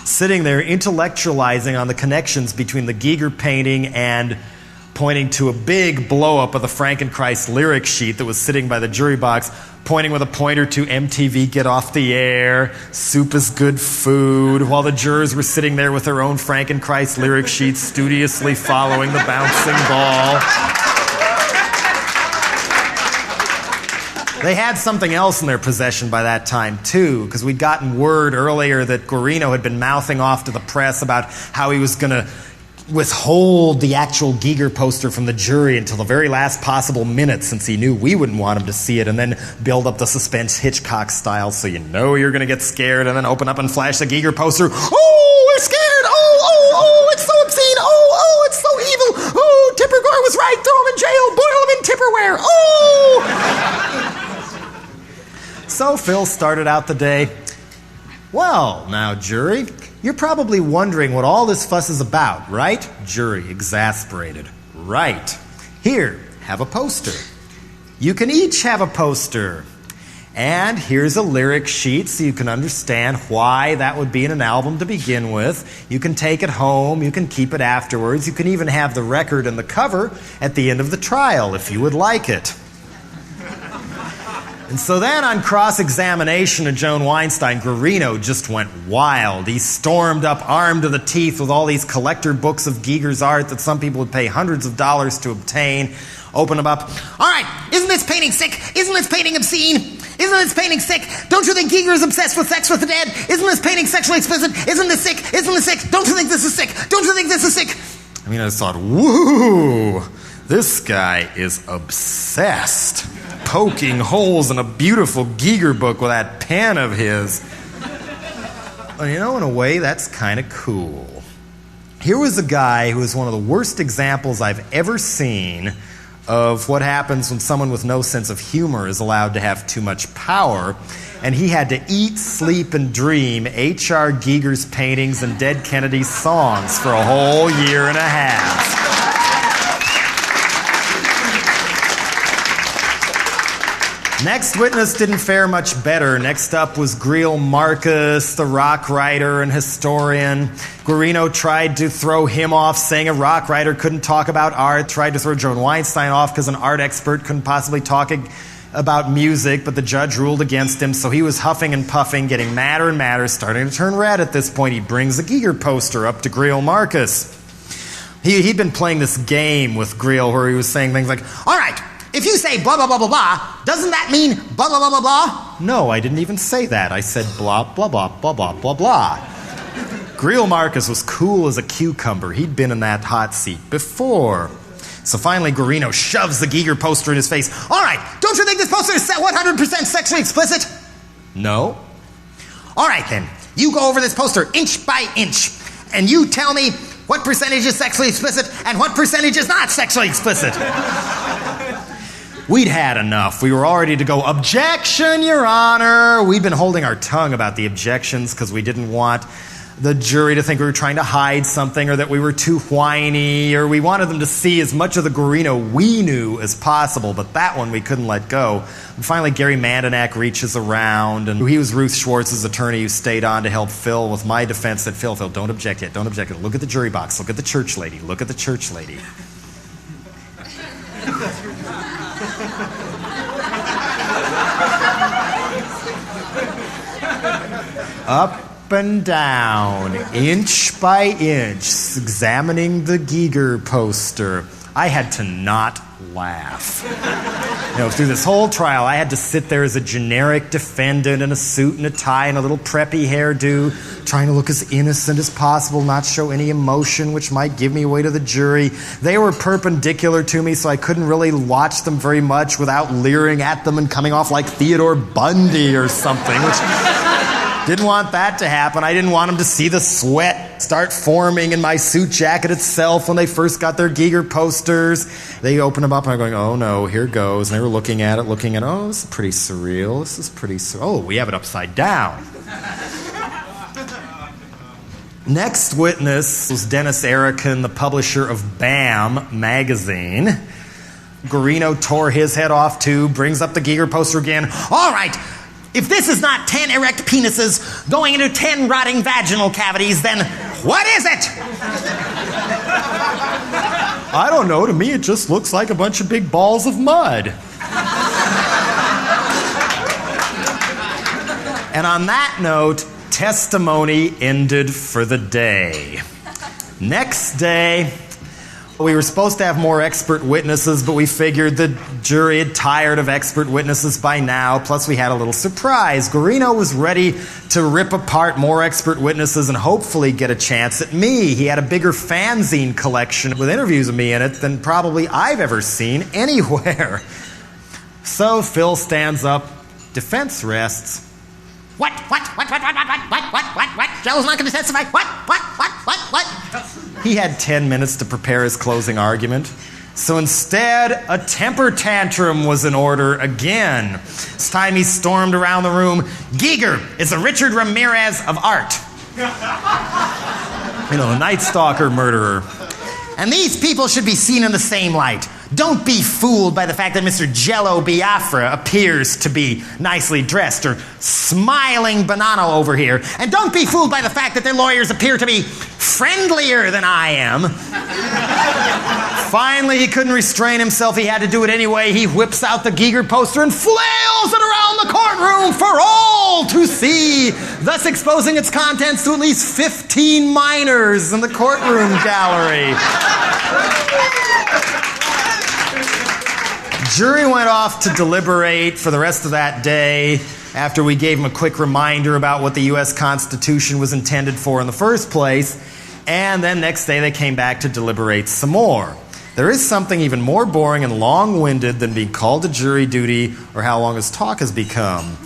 sitting there intellectualizing on the connections between the Giger painting and pointing to a big blow-up of the Frankenchrist lyric sheet that was sitting by the jury box, pointing with a pointer to MTV Get Off the Air, Soup is Good Food, while the jurors were sitting there with their own Frankenchrist lyric sheets, studiously following the bouncing ball. They had something else in their possession by that time, too, because we'd gotten word earlier that Guarino had been mouthing off to the press about how he was going to withhold the actual Giger poster from the jury until the very last possible minute, since he knew we wouldn't want him to see it, and then build up the suspense Hitchcock style so you know you're going to get scared, and then open up and flash the Giger poster. Oh, we're scared! Oh, it's so obscene! Oh, it's so evil! Oh, Tipper Gore was right! Throw him in jail! Boil him in Tupperware! Oh! So Phil started out the day, well, now, jury, you're probably wondering what all this fuss is about, right? Jury, exasperated. Right. Here, have a poster. You can each have a poster. And here's a lyric sheet so you can understand why that would be in an album to begin with. You can take it home. You can keep it afterwards. You can even have the record and the cover at the end of the trial if you would like it. And so then on cross-examination of Joan Weinstein, Guarino just went wild. He stormed up armed to the teeth with all these collector books of Giger's art that some people would pay hundreds of dollars to obtain. Open them up. All right, isn't this painting sick? Isn't this painting obscene? Isn't this painting sick? Don't you think Giger is obsessed with sex with the dead? Isn't this painting sexually explicit? Isn't this sick? Isn't this sick? Don't you think this is sick? Don't you think this is sick? I mean, I just thought, woo, this guy is obsessed. Poking holes in a beautiful Giger book with that pen of his. Well, you know, in a way, that's kind of cool. Here was a guy who was one of the worst examples I've ever seen of what happens when someone with no sense of humor is allowed to have too much power. And he had to eat, sleep, and dream H.R. Giger's paintings and Dead Kennedy's songs for a whole year and a half. Next witness didn't fare much better. Next up was Greil Marcus, the rock writer and historian. Guarino tried to throw him off, saying a rock writer couldn't talk about art. Tried to throw Joan Weinstein off because an art expert couldn't possibly talk about music, but the judge ruled against him, so he was huffing and puffing, getting madder and madder, starting to turn red at this point. He brings the Giger poster up to Greil Marcus. He'd been playing this game with Greil where he was saying things like, all right, if you say blah, blah, blah, blah, blah, doesn't that mean blah, blah, blah, blah, blah? No, I didn't even say that. I said blah, blah, blah, blah, blah, blah, blah. Greil Marcus was cool as a cucumber. He'd been in that hot seat before. So finally, Guarino shoves the Giger poster in his face. All right, don't you think this poster is 100% sexually explicit? No. All right, then. You go over this poster inch by inch, and you tell me what percentage is sexually explicit and what percentage is not sexually explicit. We'd had enough. We were all ready to go, objection, Your Honor. We'd been holding our tongue about the objections because we didn't want the jury to think we were trying to hide something or that we were too whiny, or we wanted them to see as much of the Guarino we knew as possible, but that one we couldn't let go. And finally, Gary Mandonak reaches around, and he was Ruth Schwartz's attorney who stayed on to help Phil with my defense. Said, Phil, don't object yet, don't object yet. Look at the jury box, look at the church lady, look at the church lady. Up and down, inch by inch, examining the Giger poster. I had to not laugh. Through this whole trial, I had to sit there as a generic defendant in a suit and a tie and a little preppy hairdo, trying to look as innocent as possible, not show any emotion which might give me away to the jury. They were perpendicular to me, so I couldn't really watch them very much without leering at them and coming off like Theodore Bundy or something, which Didn't want that to happen. I didn't want them to see the sweat start forming in my suit jacket itself when they first got their Giger posters. They opened them up and I'm going, oh no, here goes. And they were looking at it, oh, this is pretty surreal. This is pretty oh, we have it upside down. Next witness was Dennis Erickson, the publisher of BAM magazine. Guarino tore his head off too, brings up the Giger poster again. All right, if this is not 10 erect penises going into 10 rotting vaginal cavities, then what is it? I don't know. To me, it just looks like a bunch of big balls of mud. And on that note, testimony ended for the day. Next day, we were supposed to have more expert witnesses, but we figured the jury had tired of expert witnesses by now, plus we had a little surprise. Guarino was ready to rip apart more expert witnesses and hopefully get a chance at me. He had a bigger fanzine collection with interviews of me in it than probably I've ever seen anywhere. So Phil stands up, defense rests. What? Jello's not going to testify? What? He had 10 minutes to prepare his closing argument. So instead, a temper tantrum was in order again. This time he stormed around the room. Giger is a Richard Ramirez of art. You know, the Night Stalker murderer. And these people should be seen in the same light. Don't be fooled by the fact that Mr. Jello Biafra appears to be nicely dressed or smiling Bonanno over here. And don't be fooled by the fact that their lawyers appear to be friendlier than I am. Finally, he couldn't restrain himself. He had to do it anyway. He whips out the Giger poster and flails it around the courtroom for all to see, thus exposing its contents to at least 15 minors in the courtroom gallery. Jury went off to deliberate for the rest of that day after we gave them a quick reminder about what the U.S. Constitution was intended for in the first place, and then next day they came back to deliberate some more. There is something even more boring and long-winded than being called to jury duty or how long his talk has become,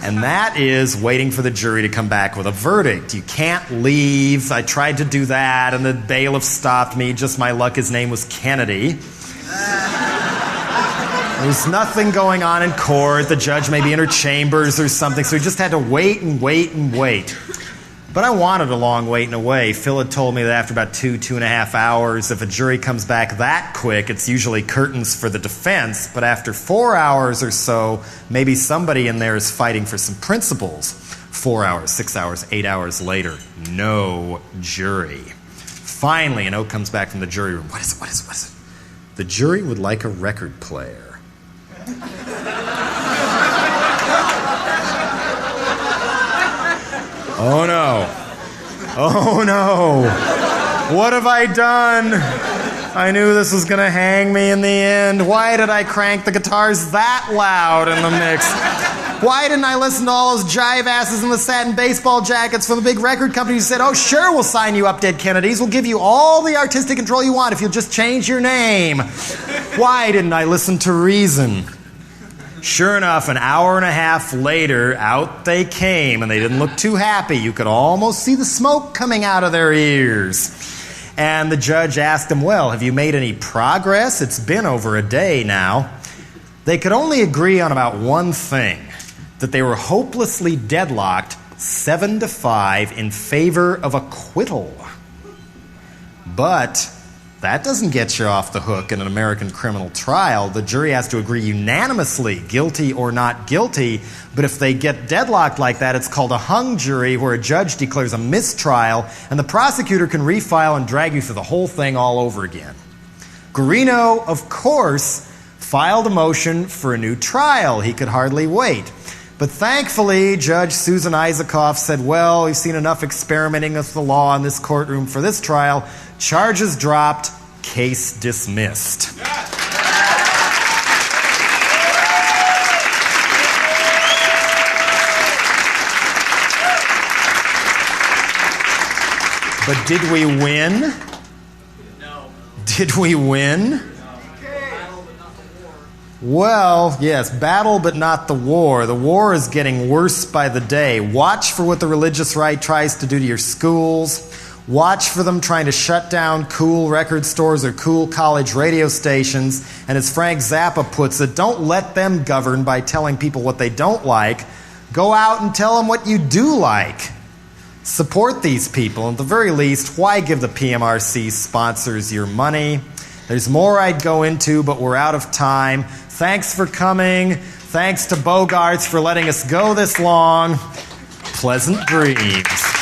and that is waiting for the jury to come back with a verdict. You can't leave. I tried to do that, and the bailiff stopped me. Just my luck, his name was Kennedy. There's nothing going on in court. The judge may be in her chambers or something, so we just had to wait and wait and wait. But I wanted a long wait in a way. Phil had told me that after about 2.5 hours, if a jury comes back that quick, it's usually curtains for the defense. But after 4 hours or so, maybe somebody in there is fighting for some principles. 4 hours, 6 hours, 8 hours later, no jury. Finally, a note comes back from the jury room. What is it? The jury would like a record player. Oh no. What have I done? I knew this was going to hang me in the end. Why did I crank the guitars that loud in the mix? Why didn't I listen to all those jive asses in the satin baseball jackets from the big record companies who said, oh sure, we'll sign you up, Dead Kennedys. We'll give you all the artistic control you want if you'll just change your name. Why didn't I listen to reason? Sure enough, 1.5 hours later, out they came, and they didn't look too happy. You could almost see the smoke coming out of their ears. And the judge asked them, well, have you made any progress? It's been over a day now. They could only agree on about one thing, that they were hopelessly deadlocked 7-5 in favor of acquittal. But that doesn't get you off the hook in an American criminal trial. The jury has to agree unanimously, guilty or not guilty. But if they get deadlocked like that, it's called a hung jury, where a judge declares a mistrial, and the prosecutor can refile and drag you through the whole thing all over again. Guarino, of course, filed a motion for a new trial. He could hardly wait. But thankfully, Judge Susan Isaacoff said, well, we've seen enough experimenting with the law in this courtroom for this trial. Charges dropped, case dismissed. But did we win? No. Did we win? Well, yes, battle but not the war. The war is getting worse by the day. Watch for what the religious right tries to do to your schools. Watch for them trying to shut down cool record stores or cool college radio stations. And as Frank Zappa puts it, don't let them govern by telling people what they don't like. Go out and tell them what you do like. Support these people. At the very least, why give the PMRC sponsors your money? There's more I'd go into, but we're out of time. Thanks for coming. Thanks to Bogarts for letting us go this long. Pleasant dreams.